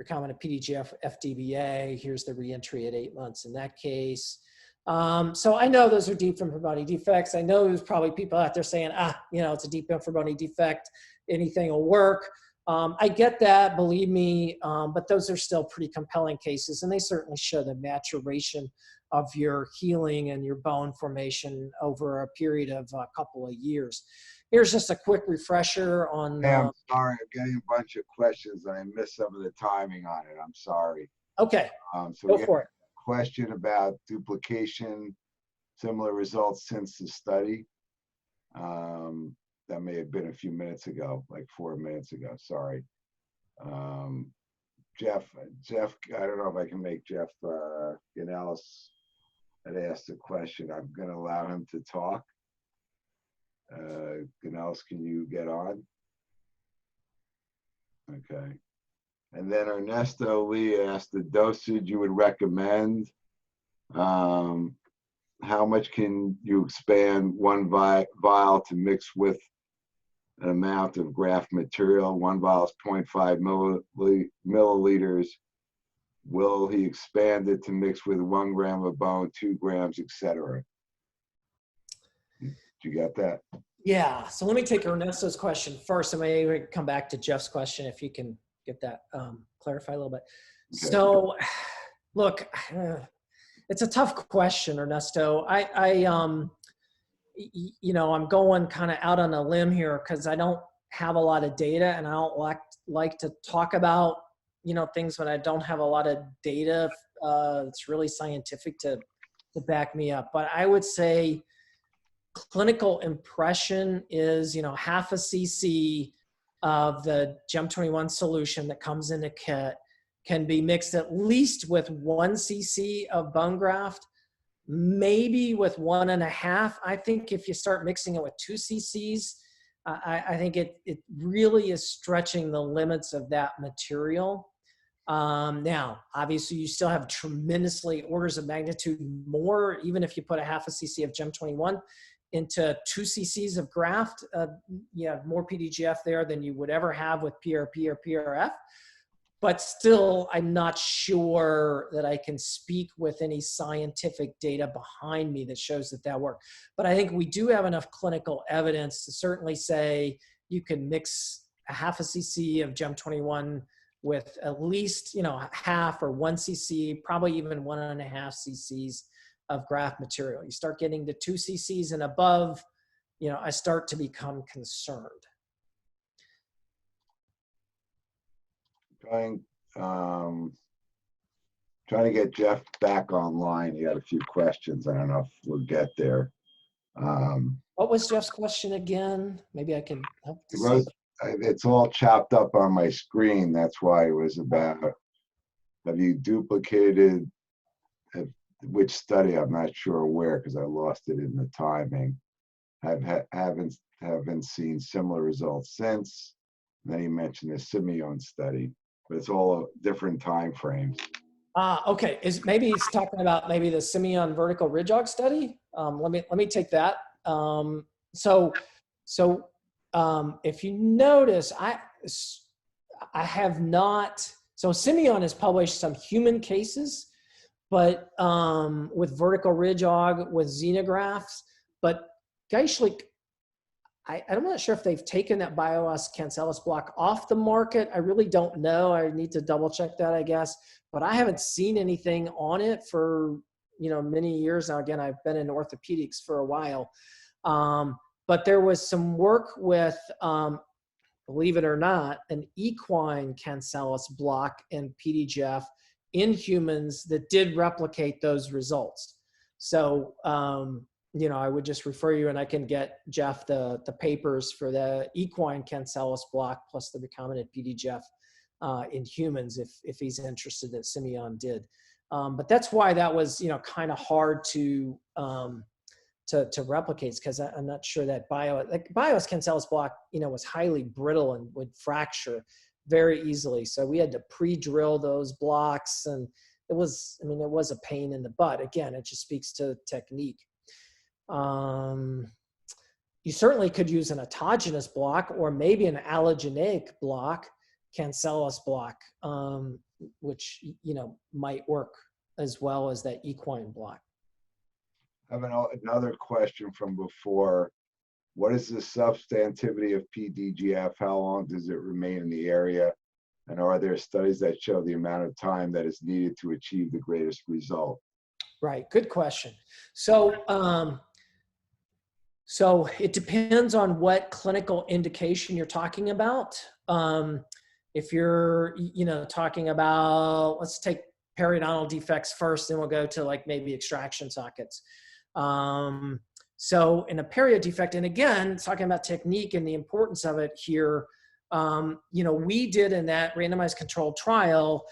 recombinant PDGF FDBA. Here's the reentry at 8 months in that case. So I know those are deep infrabony defects. I know there's probably people out there saying, it's a deep infrabony defect, anything will work. I get that, believe me, but those are still pretty compelling cases, and they certainly show the maturation of your healing and your bone formation over a period of a couple of years. Here's just a quick refresher on... Hey, I'm sorry, I'm getting a bunch of questions and I missed some of the timing on it. I'm sorry. Okay, So go for it. Question about duplication, similar results since the study. That may have been a few minutes ago, like 4 minutes ago, sorry. Jeff, I don't know if I can make Jeff Ganellis had asked a question. I'm gonna allow him to talk. Ganellis, can you get on? Okay. And then Ernesto Lee asked the dosage you would recommend. How much can you expand one vial to mix with an amount of graft material? One vial is 0.5 milliliters. Will he expand it to mix with 1 gram of bone, 2 grams, etc.? Did you get that? Yeah, so let me take Ernesto's question first, and maybe come back to Jeff's question if you can get that clarified a little bit. Okay. So, look, it's a tough question, Ernesto. I'm going kind of out on a limb here because I don't have a lot of data, and I don't like to talk about things when I don't have a lot of data. It's really scientific to back me up. But I would say clinical impression is half a cc of the Gem21 solution that comes in a kit can be mixed at least with 1 cc of bone graft, maybe with 1.5. I think if you start mixing it with 2 cc's, I think it really is stretching the limits of that material. Now, obviously, you still have tremendously orders of magnitude more, even if you put a half a cc of Gem21 into 2 cc's of graft. You have more PDGF there than you would ever have with PRP or PRF. But still, I'm not sure that I can speak with any scientific data behind me that shows that works. But I think we do have enough clinical evidence to certainly say you can mix a half a cc of Gem21 with at least, half or 1 cc, probably even 1.5 cc's of graft material. You start getting to 2 cc's and above, I start to become concerned. Trying to get Jeff back online. He had a few questions. I don't know if we'll get there. What was Jeff's question again? Maybe I can help. It's all chopped up on my screen. That's why it was about, have you duplicated which study? I'm not sure where because I lost it in the timing. Haven't seen similar results since. And then he mentioned the Simeon study, but it's all different time frames. Okay. Maybe he's talking about maybe the Simeon vertical ridgeog study. Let me take that. If you notice, I have not. So Simeon has published some human cases, but with vertical ridgeog with xenografts. But Geishlik, I'm not sure if they've taken that BioOS cancellous block off the market. I really don't know. I need to double check that, I guess. But I haven't seen anything on it for many years now. Again, I've been in orthopedics for a while. But there was some work with, believe it or not, an equine cancellous block in PDGF in humans that did replicate those results. So I would just refer you, and I can get Jeff the papers for the equine cancellous block plus the recombinant PDGF in humans if he's interested, that Simeon did. But that's why that was, kind of hard to replicate, because I'm not sure that Bio's cancellous block, was highly brittle and would fracture very easily. So we had to pre-drill those blocks, and it was a pain in the butt. Again, it just speaks to technique. You certainly could use an autogenous block or maybe an allogeneic block, cancellous block, which might work as well as that equine block. I have another question from before. What is the substantivity of PDGF? How long does it remain in the area? And are there studies that show the amount of time that is needed to achieve the greatest result? Right, good question. So it depends on what clinical indication you're talking about. If you're, talking about, let's take periodontal defects first, then we'll go to like maybe extraction sockets. So in a perio defect, and again, talking about technique and the importance of it here, we did in that randomized controlled trial,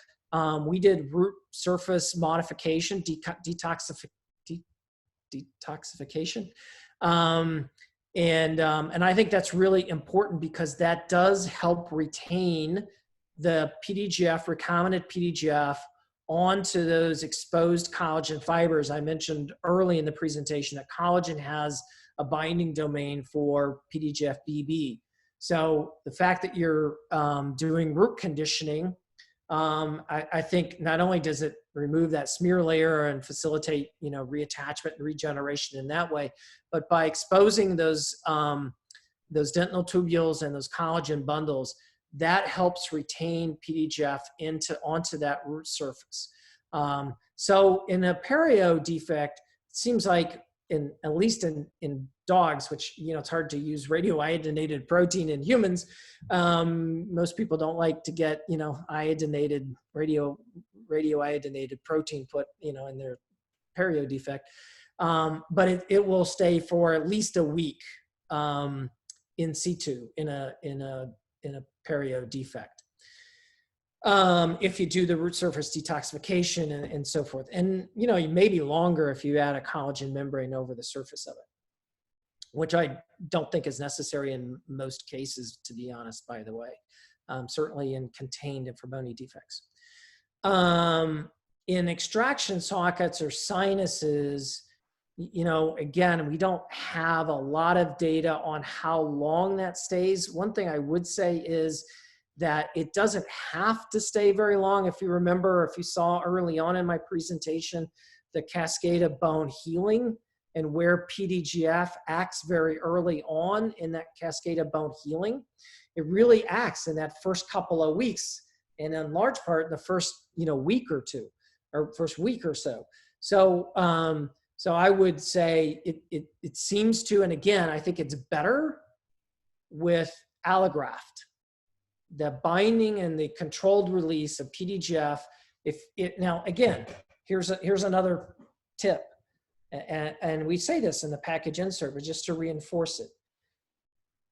we did root surface modification, detoxification. And I think that's really important because that does help retain the PDGF, recombinant PDGF, onto those exposed collagen fibers. I mentioned early in the presentation that collagen has a binding domain for PDGF-BB. So the fact that you're doing root conditioning, I think not only does it remove that smear layer and facilitate, reattachment and regeneration in that way, but by exposing those dentinal tubules and those collagen bundles, that helps retain PDGF onto that root surface. So in a perio defect, it seems like at least in dogs, which, it's hard to use radioiodinated protein in humans. Most people don't like to get, radioiodinated protein put, in their perio defect. But it will stay for at least a week in situ in a perio defect. If you do the root surface detoxification and so forth. And, maybe longer if you add a collagen membrane over the surface of it, which I don't think is necessary in most cases, to be honest, by the way, certainly in contained infrabony defects. In extraction sockets or sinuses, again, we don't have a lot of data on how long that stays. One thing I would say is that it doesn't have to stay very long. If you remember, if you saw early on in my presentation, the cascade of bone healing and where PDGF acts very early on in that cascade of bone healing, it really acts in that first couple of weeks, and in large part, the first, week or two, or first week or so. So I would say it seems to, and again, I think it's better with allograft. The binding and the controlled release of PDGF. Now again, here's another tip, and we say this in the package insert, but just to reinforce it.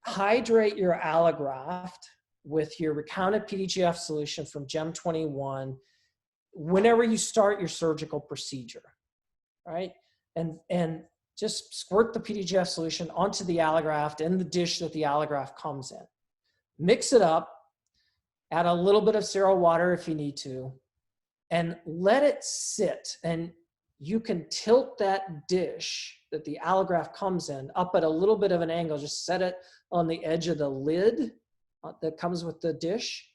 Hydrate your allograft with your recombinant PDGF solution from Gem 21 whenever you start your surgical procedure, right? And just squirt the PDGF solution onto the allograft in the dish that the allograft comes in. Mix it up, add a little bit of sterile water if you need to, and let it sit. And you can tilt that dish that the allograft comes in up at a little bit of an angle. Just set it on the edge of the lid that comes with the dish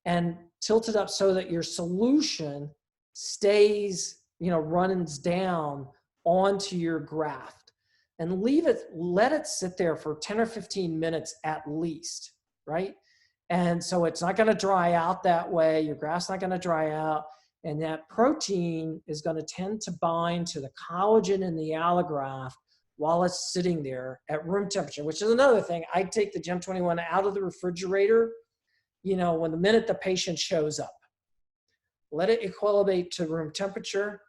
and tilt it up so that your solution stays, runs down onto your graft, and let it sit there for 10 or 15 minutes at least, right? And so it's not going to dry out that way. Your graft's not going to dry out. And that protein is going to tend to bind to the collagen in the allograft while it's sitting there at room temperature, which is another thing. I take the Gem 21 out of the refrigerator, when the minute the patient shows up. Let it equilibrate to room temperature.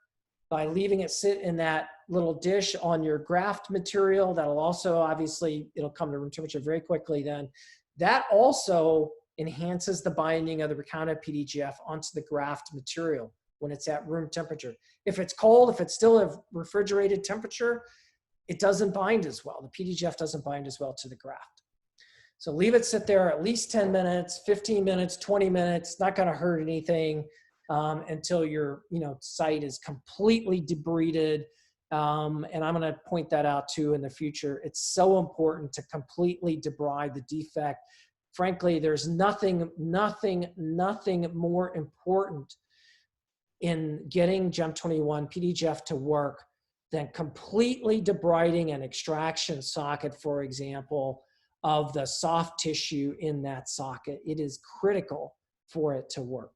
by leaving it sit in that little dish on your graft material. That'll also, obviously, it'll come to room temperature very quickly then. That also enhances the binding of the recombinant PDGF onto the graft material when it's at room temperature. If it's cold, if it's still a refrigerated temperature, it doesn't bind as well. The PDGF doesn't bind as well to the graft. So leave it sit there at least 10 minutes, 15 minutes, 20 minutes, not gonna hurt anything until your site is completely debrided. And I'm gonna point that out too in the future. It's so important to completely debride the defect. Frankly, there's nothing more important in getting Gem 21 PDGF to work than completely debriding an extraction socket, for example, of the soft tissue in that socket. It is critical for it to work.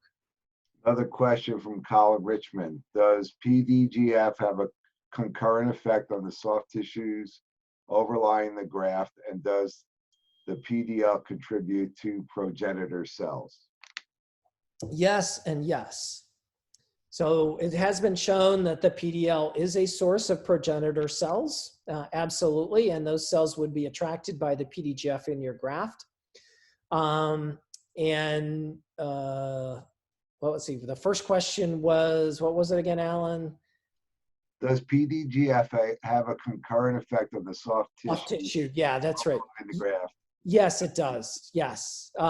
Another question from Colin Richmond. Does PDGF have a concurrent effect on the soft tissues overlying the graft, and does the PDL contribute to progenitor cells? Yes and yes. So it has been shown that the PDL is a source of progenitor cells, absolutely, and those cells would be attracted by the PDGF in your graft. Well, let's see, the first question was, what was it again, Alan? Does PDGF have a concurrent effect on the soft tissue? Soft tissue, yeah, that's right. The graft? Yes, it does, yes. We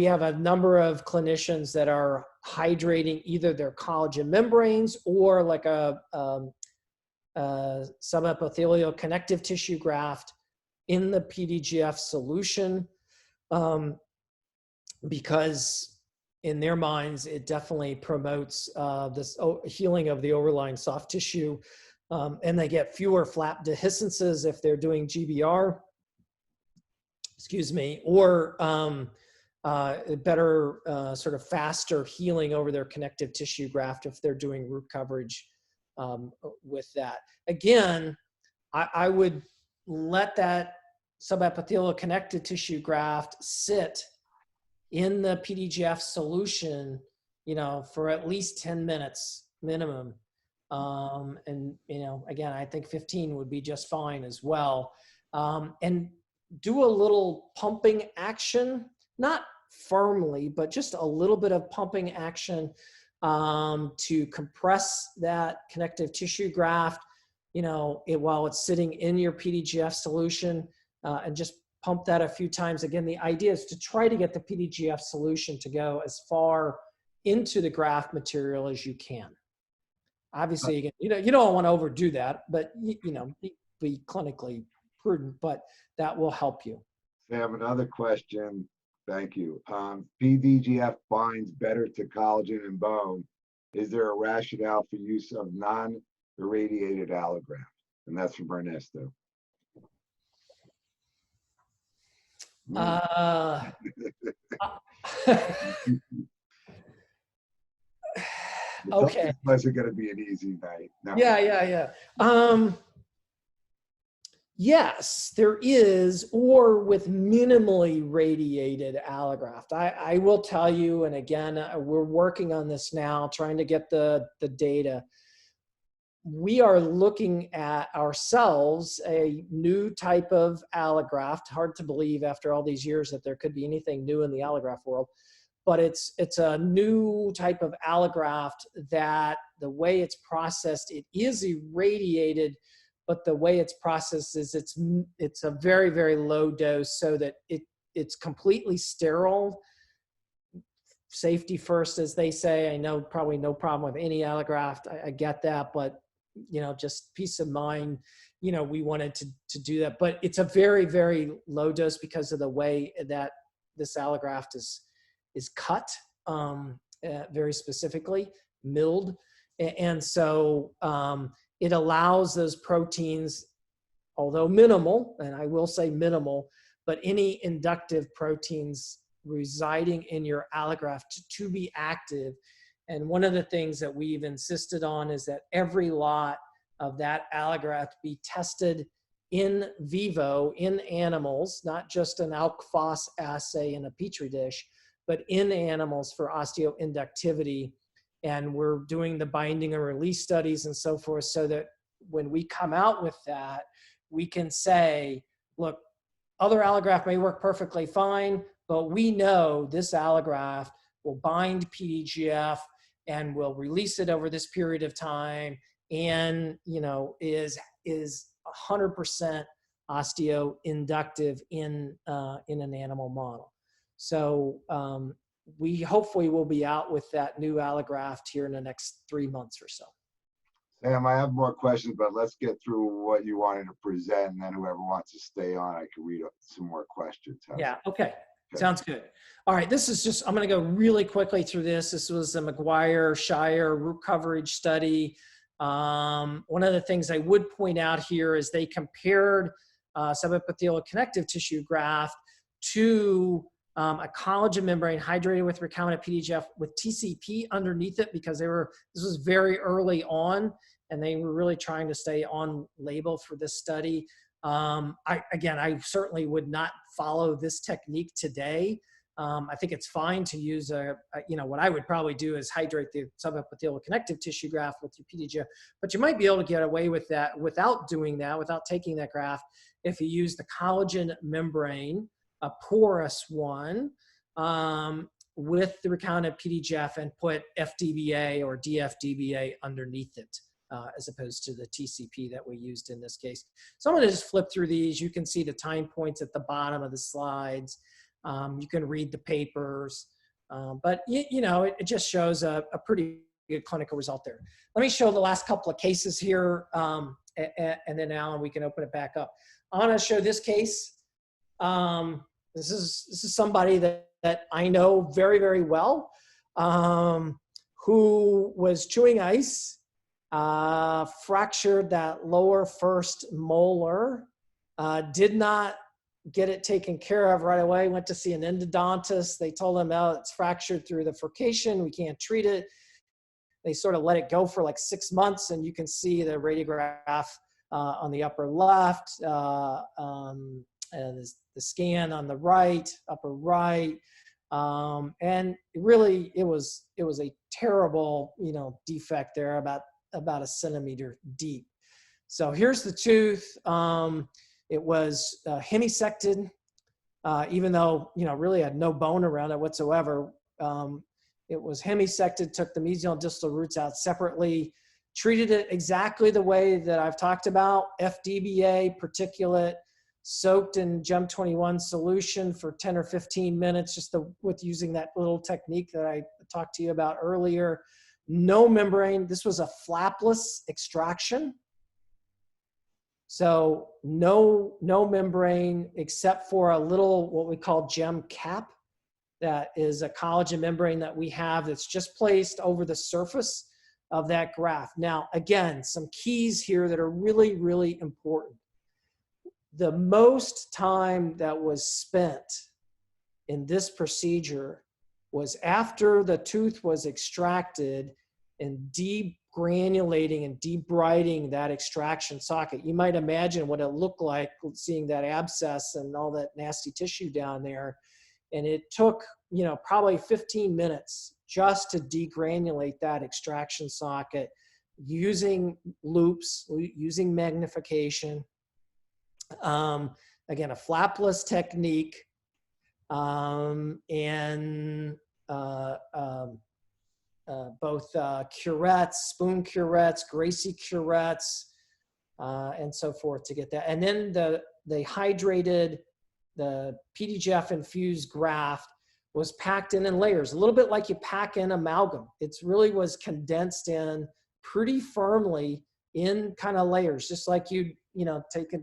have a number of clinicians that are hydrating either their collagen membranes or like a subepithelial connective tissue graft in the PDGF solution, because in their minds, it definitely promotes this healing of the overlying soft tissue, and they get fewer flap dehiscences if they're doing GBR, excuse me, or better sort of faster healing over their connective tissue graft if they're doing root coverage with that. Again, I would let that subepithelial connective tissue graft sit in the PDGF solution, for at least 10 minutes minimum. And, again, I think 15 would be just fine as well. And do a little pumping action, not firmly, but just a little bit of pumping action to compress that connective tissue graft, while it's sitting in your PDGF solution, and just pump that a few times. Again, the idea is to try to get the PDGF solution to go as far into the graft material as you can. Obviously, again, you don't want to overdo that, but be clinically prudent, but that will help you. I have another question. Thank you. PDGF binds better to collagen and bone. Is there a rationale for use of non-irradiated allograft? And that's from Ernesto. Okay. This wasn't going to be an easy night. No. Yeah. Yes, there is, or with minimally radiated allograft. I will tell you, and again, we're working on this now, trying to get the data. We are looking at ourselves a new type of allograft. Hard to believe after all these years that there could be anything new in the allograft world, but it's a new type of allograft that the way it's processed, it is irradiated, but the way it's processed is it's a very, very low dose so that it's completely sterile. Safety first, as they say. I know probably no problem with any allograft. I get that, but just peace of mind, we wanted to do that. But it's a very, very low dose because of the way that this allograft is cut, very specifically, milled. And so it allows those proteins, although minimal, and I will say minimal, but any inductive proteins residing in your allograft to be active. And one of the things that we've insisted on is that every lot of that allograft be tested in vivo in animals, not just an alk phos assay in a petri dish, but in animals for osteoinductivity. and we're doing the binding and release studies and so forth, so that when we come out with that, we can say, look, other allograft may work perfectly fine, but we know this allograft will bind PDGF and will release it over this period of time, and is 100% osteoinductive in an animal model. So we hopefully will be out with that new allograft here in the next 3 months or so. Sam, I have more questions, but let's get through what you wanted to present, and then whoever wants to stay on, I can read some more questions. Yeah, okay. Sounds good. All right, this is just, I'm going to go really quickly through this. This was a McGuire-Shire root coverage study. One of the things I would point out here is they compared subepithelial connective tissue graft to a collagen membrane hydrated with recombinant PDGF with TCP underneath it, because this was very early on, and they were really trying to stay on label for this study. I certainly would not follow this technique today. I think it's fine to use what I would probably do is hydrate the subepithelial connective tissue graft with your PDGF, but you might be able to get away with that without doing that, without taking that graft, if you use the collagen membrane, a porous one, with the recombinant PDGF, and put FDBA or DFDBA underneath it, as opposed to the TCP that we used in this case. So I'm going to just flip through these. You can see the time points at the bottom of the slides. You can read the papers, but it just shows a pretty good clinical result there. Let me show the last couple of cases here, and then Alan, we can open it back up. I want to show this case. This is somebody that I know very, very well, who was chewing ice, fractured that lower first molar, did not get it taken care of right away, went to see an endodontist. They told him, oh, it's fractured through the furcation, we can't treat it. They sort of let it go for like 6 months, and you can see the radiograph on the upper left, and the scan on the right, upper right, and really it was a terrible defect there, about a centimeter deep. So here's the tooth. It was hemisected, even though really had no bone around it whatsoever. It was hemisected, took the mesial and distal roots out separately, treated it exactly the way that I've talked about, FDBA, particulate, soaked in Gem 21 solution for 10 or 15 minutes, just with using that little technique that I talked to you about earlier. No membrane. This was a flapless extraction. So no membrane, except for a little, what we call Gem cap. That is a collagen membrane that we have that's just placed over the surface of that graft. Now, again, some keys here that are really, really important. The most time that was spent in this procedure was after the tooth was extracted and degranulating and debriding that extraction socket. You might imagine what it looked like seeing that abscess and all that nasty tissue down there. And it took, probably 15 minutes just to degranulate that extraction socket using loupes, using magnification. Again, a flapless technique, and both curettes, spoon curettes, Gracie curettes, and so forth to get that. And then they hydrated, the PDGF infused graft was packed in layers, a little bit like you pack in amalgam. It really was condensed in pretty firmly in kind of layers, just like you'd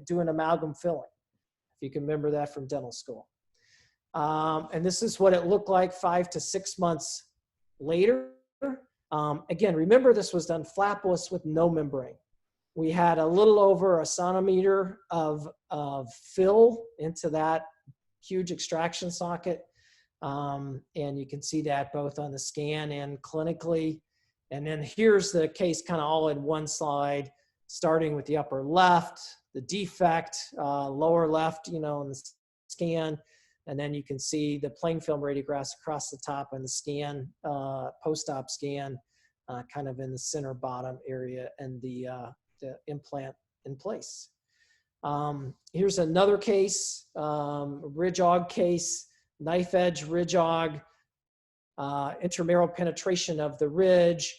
do an amalgam filling, if you can remember that from dental school. And this is what it looked like 5 to 6 months later. Again, remember this was done flapless with no membrane. We had a little over a centimeter of fill into that huge extraction socket. And you can see that both on the scan and clinically. And then here's the case kind of all in one slide, starting with the upper left, the defect, lower left, in the scan. And then you can see the plain film radiographs across the top on the scan, post-op scan, kind of in the center bottom area, and the implant in place. Here's another case, ridge aug case, knife edge ridge aug, intramural penetration of the ridge,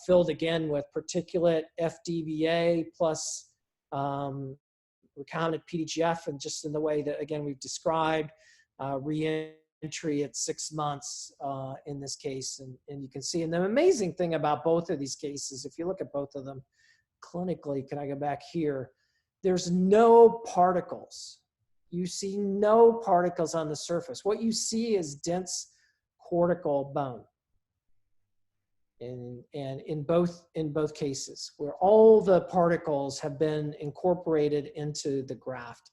filled again with particulate FDBA plus recombinant PDGF, and just in the way that, again, we've described, re-entry at 6 months in this case. And you can see, and the amazing thing about both of these cases, if you look at both of them clinically, can I go back here? There's no particles. You see no particles on the surface. What you see is dense cortical bone. And in both cases, where all the particles have been incorporated into the graft.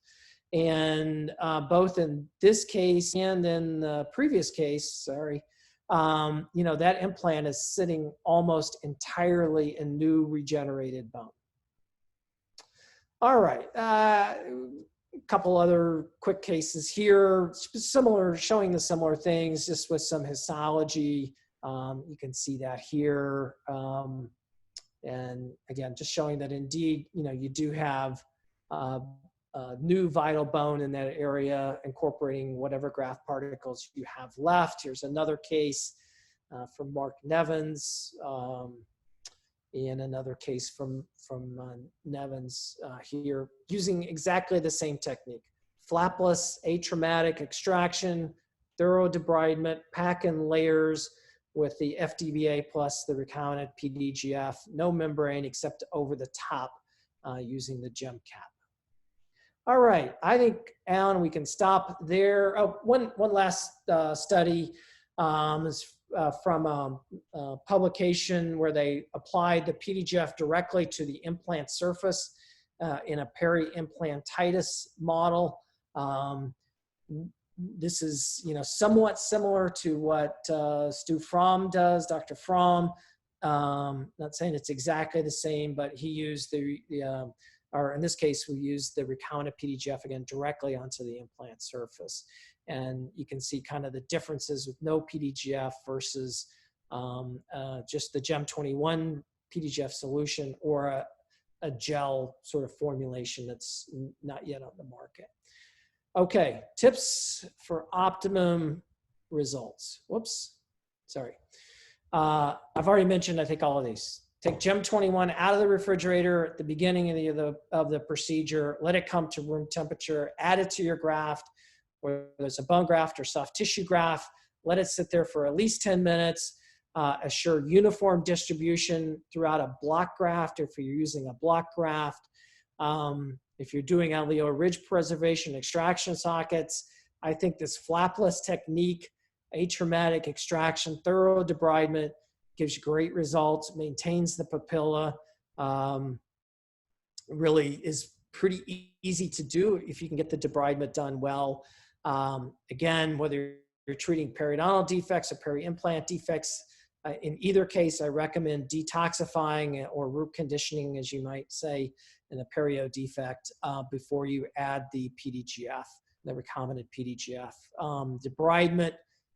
And both in this case and in the previous case, sorry, you know, that implant is sitting almost entirely in new regenerated bone. All right, a couple other quick cases here, similar, showing the similar things, just with some histology. You can see that here. And again, just showing that indeed, you know, you do have new vital bone in that area, incorporating whatever graft particles you have left. Here's another case from Mark Nevins, and another case from Nevins here, using exactly the same technique. Flapless, atraumatic extraction, thorough debridement, pack in layers with the FDBA plus the recombinant PDGF, no membrane except over the top using the gem cap. All right, I think, Alan, we can stop there. Oh, one last study is from a publication where they applied the PDGF directly to the implant surface in a peri-implantitis model. This is, you know, somewhat similar to what Stu Fromm does, Dr. Fromm. Not saying it's exactly the same, but he used or in this case, we used the recombinant PDGF again directly onto the implant surface. And you can see kind of the differences with no PDGF versus just the Gem 21 PDGF solution, or a gel sort of formulation that's not yet on the market. Okay, tips for optimum results. Whoops, sorry. I've already mentioned, I think, all of these. Take Gem 21 out of the refrigerator at the beginning of the procedure. Let it come to room temperature. Add it to your graft, whether it's a bone graft or soft tissue graft. Let it sit there for at least 10 minutes. Assure uniform distribution throughout a block graft if you're using a block graft. If you're doing alveolar ridge preservation extraction sockets, I think this flapless technique, atraumatic extraction, thorough debridement, gives you great results, maintains the papilla, really is pretty easy to do if you can get the debridement done well. Again, whether you're treating periodontal defects or peri-implant defects, in either case, I recommend detoxifying or root conditioning, as you might say, in a perio defect before you add the PDGF, the recombinant PDGF. Debridement,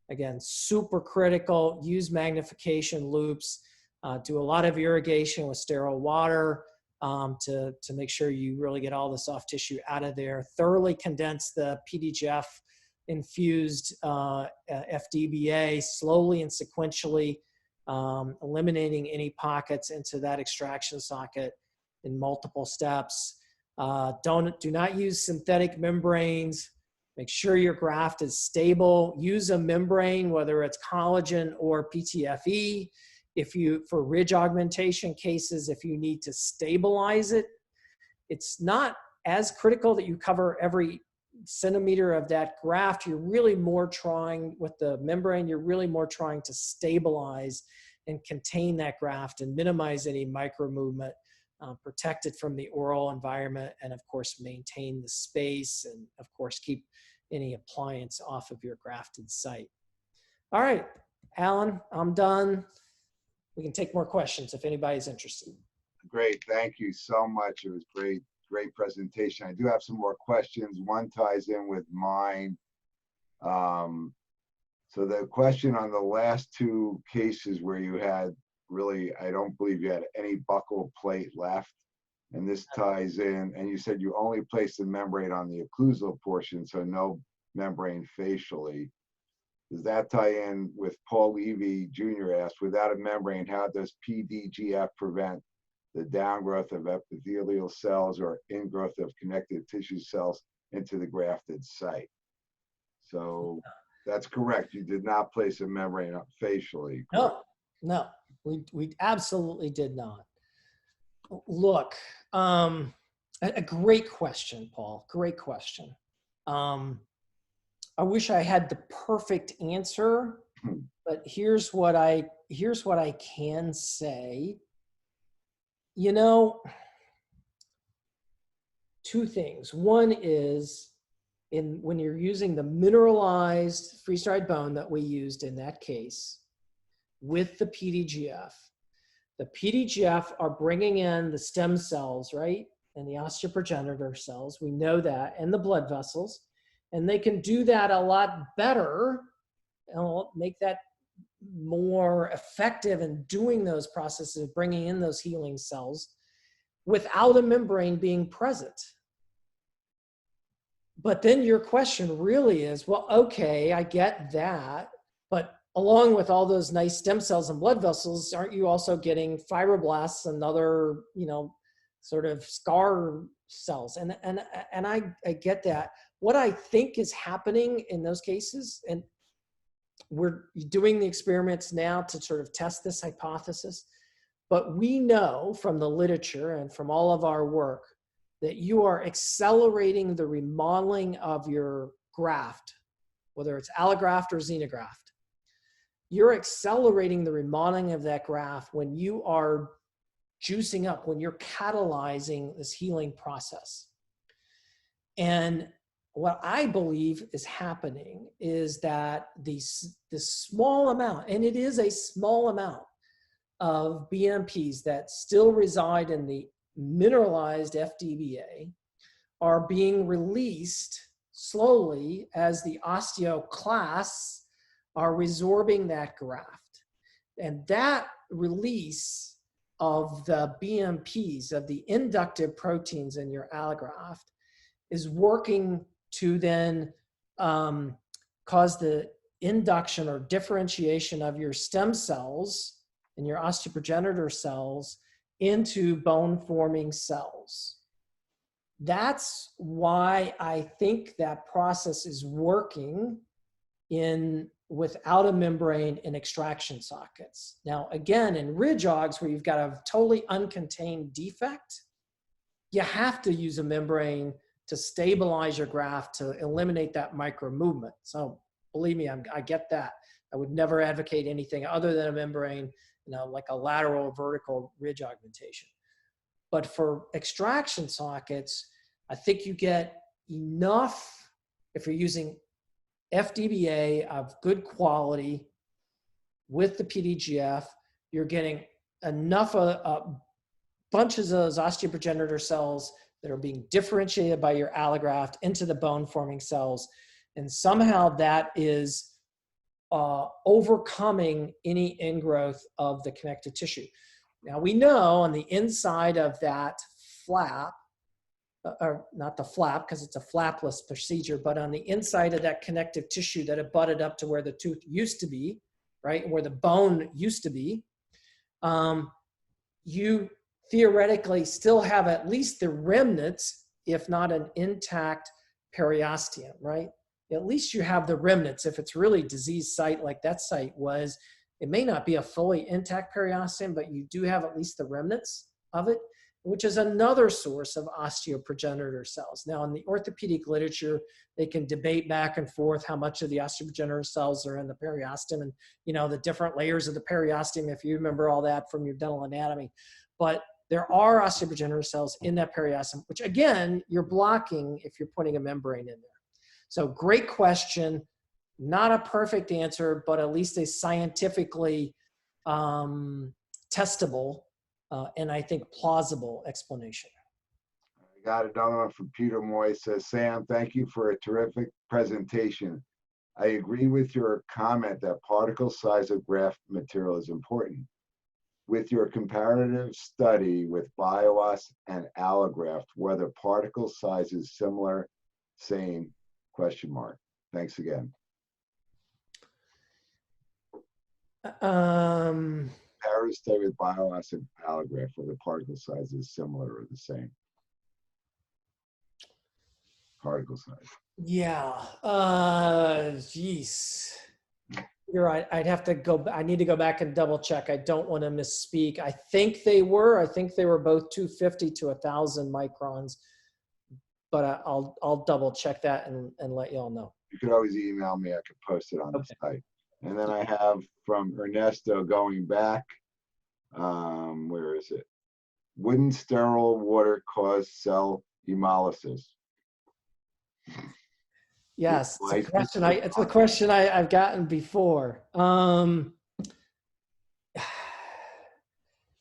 again, super critical. Use magnification loops. Do a lot of irrigation with sterile water to make sure you really get all the soft tissue out of there. Thoroughly condense the PDGF infused FDBA slowly and sequentially, eliminating any pockets into that extraction socket in multiple steps. Do not use synthetic membranes. Make sure your graft is stable. Use a membrane, whether it's collagen or PTFE. For ridge augmentation cases, if you need to stabilize it, it's not as critical that you cover every centimeter of that graft. You're really more trying, with the membrane, you're really more trying to stabilize and contain that graft and minimize any micro movement, protect it from the oral environment, and of course maintain the space, and of course keep any appliance off of your grafted site. All right, Alan, I'm done. We can take more questions if anybody's interested. Great, thank you so much. It was great presentation. I do have some more questions. One ties in with mine. So the question on the last two cases where you had really, I don't believe you had any buccal plate left. And this ties in, and you said you only placed the membrane on the occlusal portion, so no membrane facially. Does that tie in with Paul Levy Jr. asked, without a membrane, how does PDGF prevent the downgrowth of epithelial cells or ingrowth of connective tissue cells into the grafted site? So that's correct. You did not place a membrane up facially. Correct? No, we absolutely did not. Look, a great question, Paul. Great question. I wish I had the perfect answer, but here's what I can say. You know, two things. One is when you're using the mineralized freeze-dried bone that we used in that case with the PDGF are bringing in the stem cells, right? And the osteoprogenitor cells, we know that, and the blood vessels. And they can do that a lot better and make that more effective in doing those processes, bringing in those healing cells without a membrane being present. But then your question really is, well, okay, I get that, but along with all those nice stem cells and blood vessels, aren't you also getting fibroblasts and other, sort of scar cells? And I get that. What I think is happening in those cases, and we're doing the experiments now to sort of test this hypothesis, but we know from the literature and from all of our work that you are accelerating the remodeling of your graft, whether it's allograft or xenograft. You're accelerating the remodeling of that graft when you are juicing up, when you're catalyzing this healing process. And what I believe is happening is that this small amount, and it is a small amount of BMPs that still reside in the mineralized FDBA, are being released slowly as the osteoclasts are resorbing that graft. And that release of the BMPs, of the inductive proteins in your allograft, is working to then cause the induction or differentiation of your stem cells and your osteoprogenitor cells into bone-forming cells. That's why I think that process is working without a membrane in extraction sockets. Now, again, in ridge-ogs where you've got a totally uncontained defect, you have to use a membrane to stabilize your graft, to eliminate that micro movement. So believe me, I get that. I would never advocate anything other than a membrane, like a lateral or vertical ridge augmentation. But for extraction sockets, I think you get enough, if you're using FDBA of good quality with the PDGF, you're getting enough bunches of those osteoprogenitor cells that are being differentiated by your allograft into the bone-forming cells. And somehow that is overcoming any ingrowth of the connective tissue. Now we know on the inside of that flap, or not the flap because it's a flapless procedure, but on the inside of that connective tissue that abutted up to where the tooth used to be, right, where the bone used to be, you theoretically still have at least the remnants, if not an intact periosteum, right? At least you have the remnants. If it's really diseased site like that site was, it may not be a fully intact periosteum, but you do have at least the remnants of it, which is another source of osteoprogenitor cells. Now, in the orthopedic literature, they can debate back and forth how much of the osteoprogenitor cells are in the periosteum and, the different layers of the periosteum, if you remember all that from your dental anatomy. But there are osteoprogenitor cells in that periosteum, which again, you're blocking if you're putting a membrane in there. So great question, not a perfect answer, but at least a scientifically testable and I think plausible explanation. I got another one from Peter Moy. Says, Sam, thank you for a terrific presentation. I agree with your comment that particle size of graft material is important. with your comparative study with BioOS and allograft, were the particle sizes similar, same, question mark. Thanks again. Comparative study with BioOS and allograft, were the particle sizes similar or the same? Particle size. Yeah. Geez. You're right. I'd have to go. I need to go back and double check. I don't want to misspeak. I think they were. I think they were both 250 to 1,000 microns. But I'll double check that and let y'all know. You could always email me. I could post it on the site. And then I have from Ernesto going back. Where is it? Wouldn't sterile water cause cell hemolysis? Yes, it's a question I've gotten before.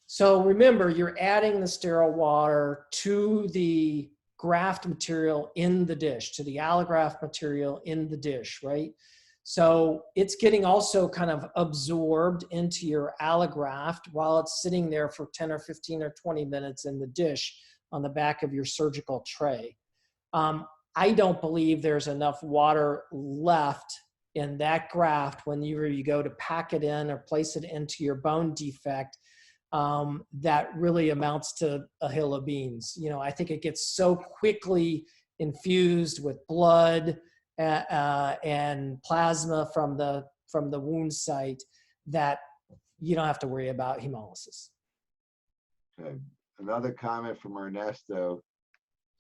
So remember, you're adding the sterile water to the graft material in the dish, to the allograft material in the dish, right? So it's getting also kind of absorbed into your allograft while it's sitting there for 10 or 15 or 20 minutes in the dish on the back of your surgical tray. I don't believe there's enough water left in that graft when you go to pack it in or place it into your bone defect that really amounts to a hill of beans. You know, I think it gets so quickly infused with blood and plasma from the wound site that you don't have to worry about hemolysis. Okay. Another comment from Ernesto.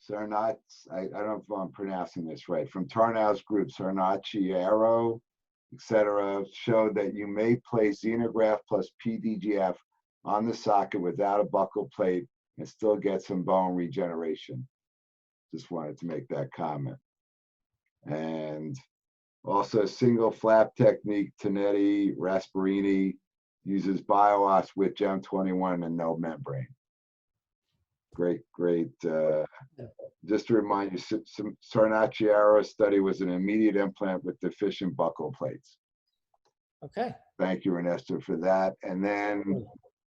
Sarnat, I don't know if I'm pronouncing this right, from Tarnow's group, Sarnaciero, etc., showed that you may place xenograft plus PDGF on the socket without a buccal plate and still get some bone regeneration. Just wanted to make that comment. And also single flap technique, Tonetti, Rasparini uses BioOS with Gem 21 and no membrane. Great. Just to remind you, Sarnaciero study was an immediate implant with deficient buccal plates. Okay. Thank you, Ernesto, for that. And then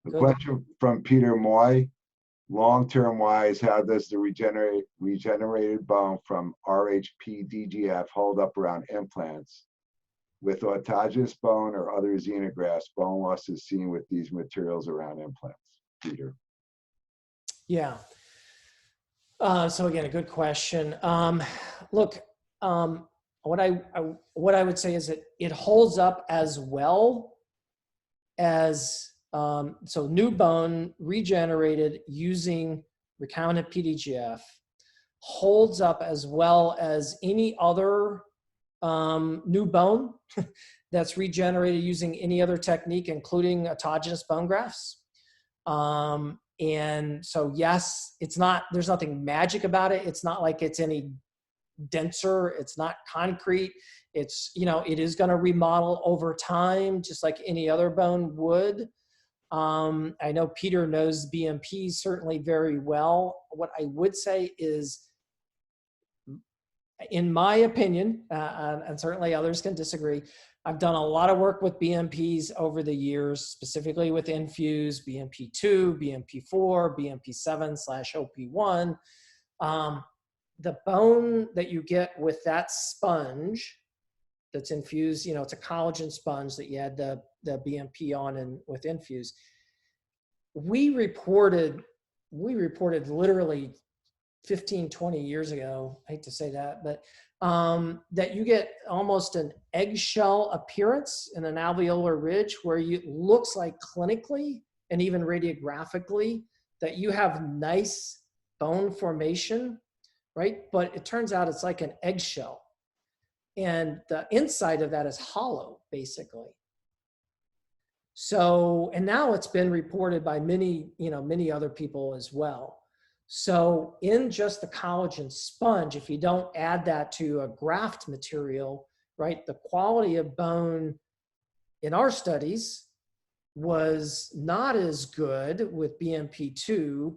the question from Peter Moy, long-term wise, how does the regenerated bone from rhPDGF hold up around implants? With autogenous bone or other xenografts, bone loss is seen with these materials around implants. Peter. Yeah. So again, a good question. Look, what I would say is that it holds up as well as so new bone regenerated using recombinant PDGF holds up as well as any other new bone that's regenerated using any other technique, including autogenous bone grafts. And so, yes, there's nothing magic about it. It's not like it's any denser. It's not concrete. It's, it is going to remodel over time, just like any other bone would. I know Peter knows BMP certainly very well. What I would say is, in my opinion, and certainly others can disagree, I've done a lot of work with BMPs over the years, specifically with Infuse, BMP2, BMP4, BMP7/OP1. The bone that you get with that sponge that's infused, it's a collagen sponge that you had the BMP on and with Infuse. We reported literally 15, 20 years ago, I hate to say that, but that you get almost an eggshell appearance in an alveolar ridge where it looks like clinically and even radiographically that you have nice bone formation, right? But it turns out it's like an eggshell. And the inside of that is hollow, basically. So, and now it's been reported by many other people as well. So in just the collagen sponge, if you don't add that to a graft material, right, the quality of bone in our studies was not as good with BMP2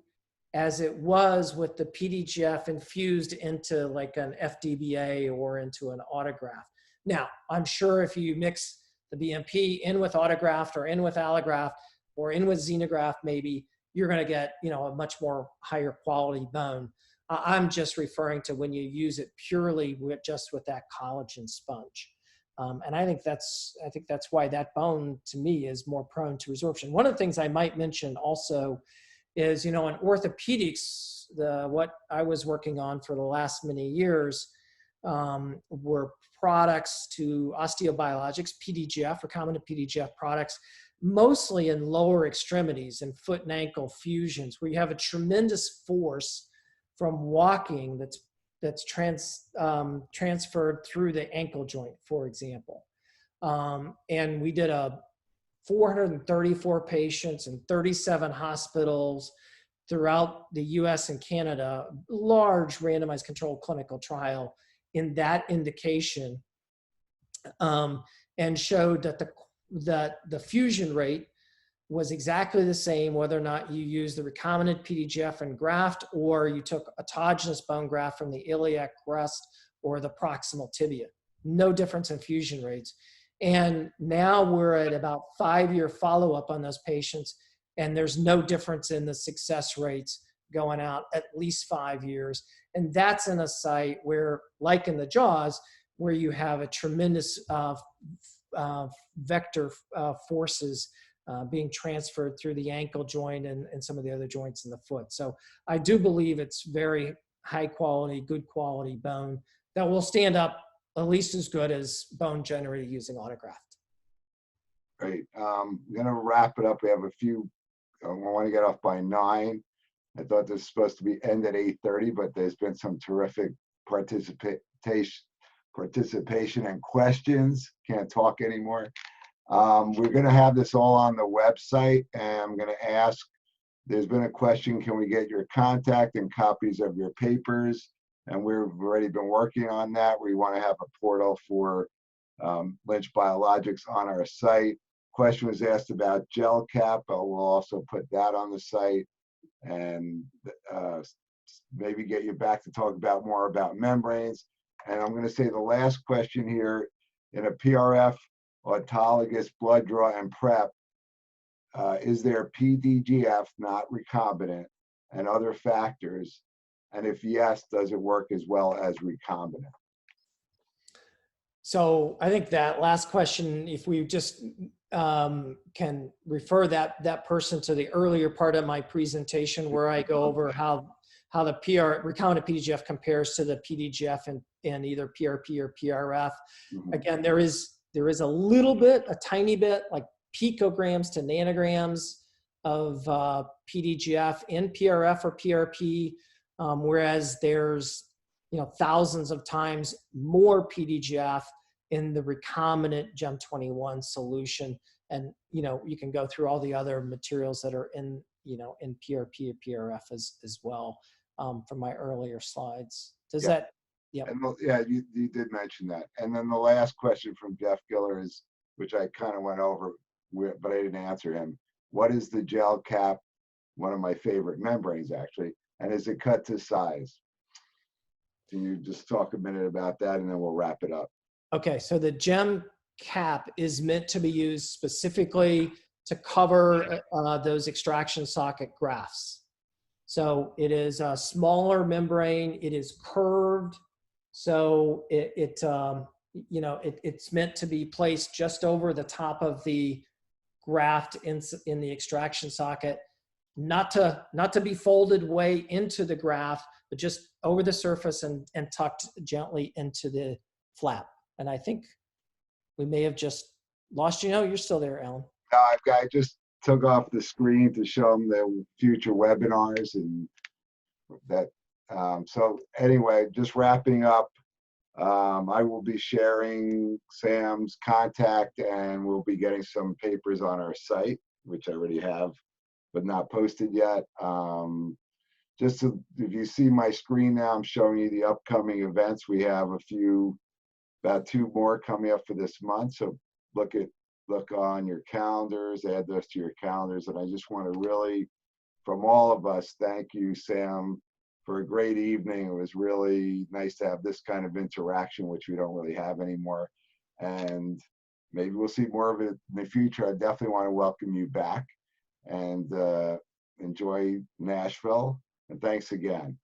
as it was with the PDGF infused into like an FDBA or into an autograft. Now, I'm sure if you mix the BMP in with autograft or in with allograft, or in with xenograft, maybe you're going to get, a much more higher quality bone. I'm just referring to when you use it purely just with that collagen sponge. And I think that's why that bone to me is more prone to resorption. One of the things I might mention also is, in orthopedics, what I was working on for the last many years were products to osteobiologics, PDGF, recombinant PDGF products, mostly in lower extremities and foot and ankle fusions, where you have a tremendous force from walking that's transferred through the ankle joint, for example. And we did 434 patients in 37 hospitals throughout the US and Canada, large randomized controlled clinical trial in that indication, and showed that the fusion rate was exactly the same whether or not you use the recombinant PDGF and graft, or you took autogenous bone graft from the iliac crest or the proximal tibia. No difference in fusion rates. And now we're at about 5-year follow-up on those patients, and there's no difference in the success rates going out at least 5 years. And that's in a site where, like in the jaws, where you have a tremendous vector forces being transferred through the ankle joint and some of the other joints in the foot. So I do believe it's very high quality, good quality bone that will stand up at least as good as bone generated using autograft. Great. I'm going to wrap it up. We have a few, I want to get off by 9. I thought this was supposed to be end at 8:30, but there's been some terrific participation and questions. Can't talk anymore. We're going to have this all on the website, and I'm going to ask, there's been a question, can we get your contact and copies of your papers? And we've already been working on that. We want to have a portal for Lynch Biologics on our site. Question was asked about gel cap, but we'll also put that on the site, and maybe get you back to talk about more about membranes. And I'm going to say the last question here, in a PRF, autologous blood draw and prep, is there PDGF not recombinant and other factors? And if yes, does it work as well as recombinant? So I think that last question, if we just can refer that person to the earlier part of my presentation, where I go over how the recombinant PDGF compares to the PDGF in either PRP or PRF. Mm-hmm. Again, there is a little bit, a tiny bit, like picograms to nanograms of PDGF in PRF or PRP, whereas there's thousands of times more PDGF in the recombinant Gem 21 solution. And you can go through all the other materials that are in PRP or PRF as well, from my earlier slides. Does that? Yeah. Yeah, you did mention that. And then the last question from Jeff Giller is, which I kind of went over, but I didn't answer him. What is the gel cap? One of my favorite membranes, actually. And is it cut to size? Can you just talk a minute about that, and then we'll wrap it up? Okay, so the Gem cap is meant to be used specifically to cover those extraction socket grafts. So it is a smaller membrane. It is curved. So it's meant to be placed just over the top of the graft in the extraction socket, not to be folded way into the graft, but just over the surface and tucked gently into the flap. And I think we may have just lost you. No, you're still there, Alan. I just took off the screen to show them the future webinars and that. So anyway, just wrapping up, I will be sharing Sam's contact, and we'll be getting some papers on our site, which I already have, but not posted yet. If you see my screen now, I'm showing you the upcoming events. We have about 2 more coming up for this month. So look on your calendars, add those to your calendars. And I just want to really, from all of us, thank you, Sam, for a great evening. It was really nice to have this kind of interaction, which we don't really have anymore. And maybe we'll see more of it in the future. I definitely want to welcome you back. and enjoy Nashville. And thanks again.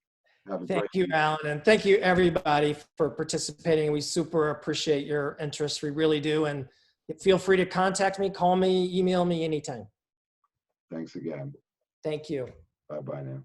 Have a Thank great you, Alan, and thank you everybody for participating. We super appreciate your interest. We really do. And feel free to contact me, call me, email me anytime. Thanks again. Thank you. Bye-bye now.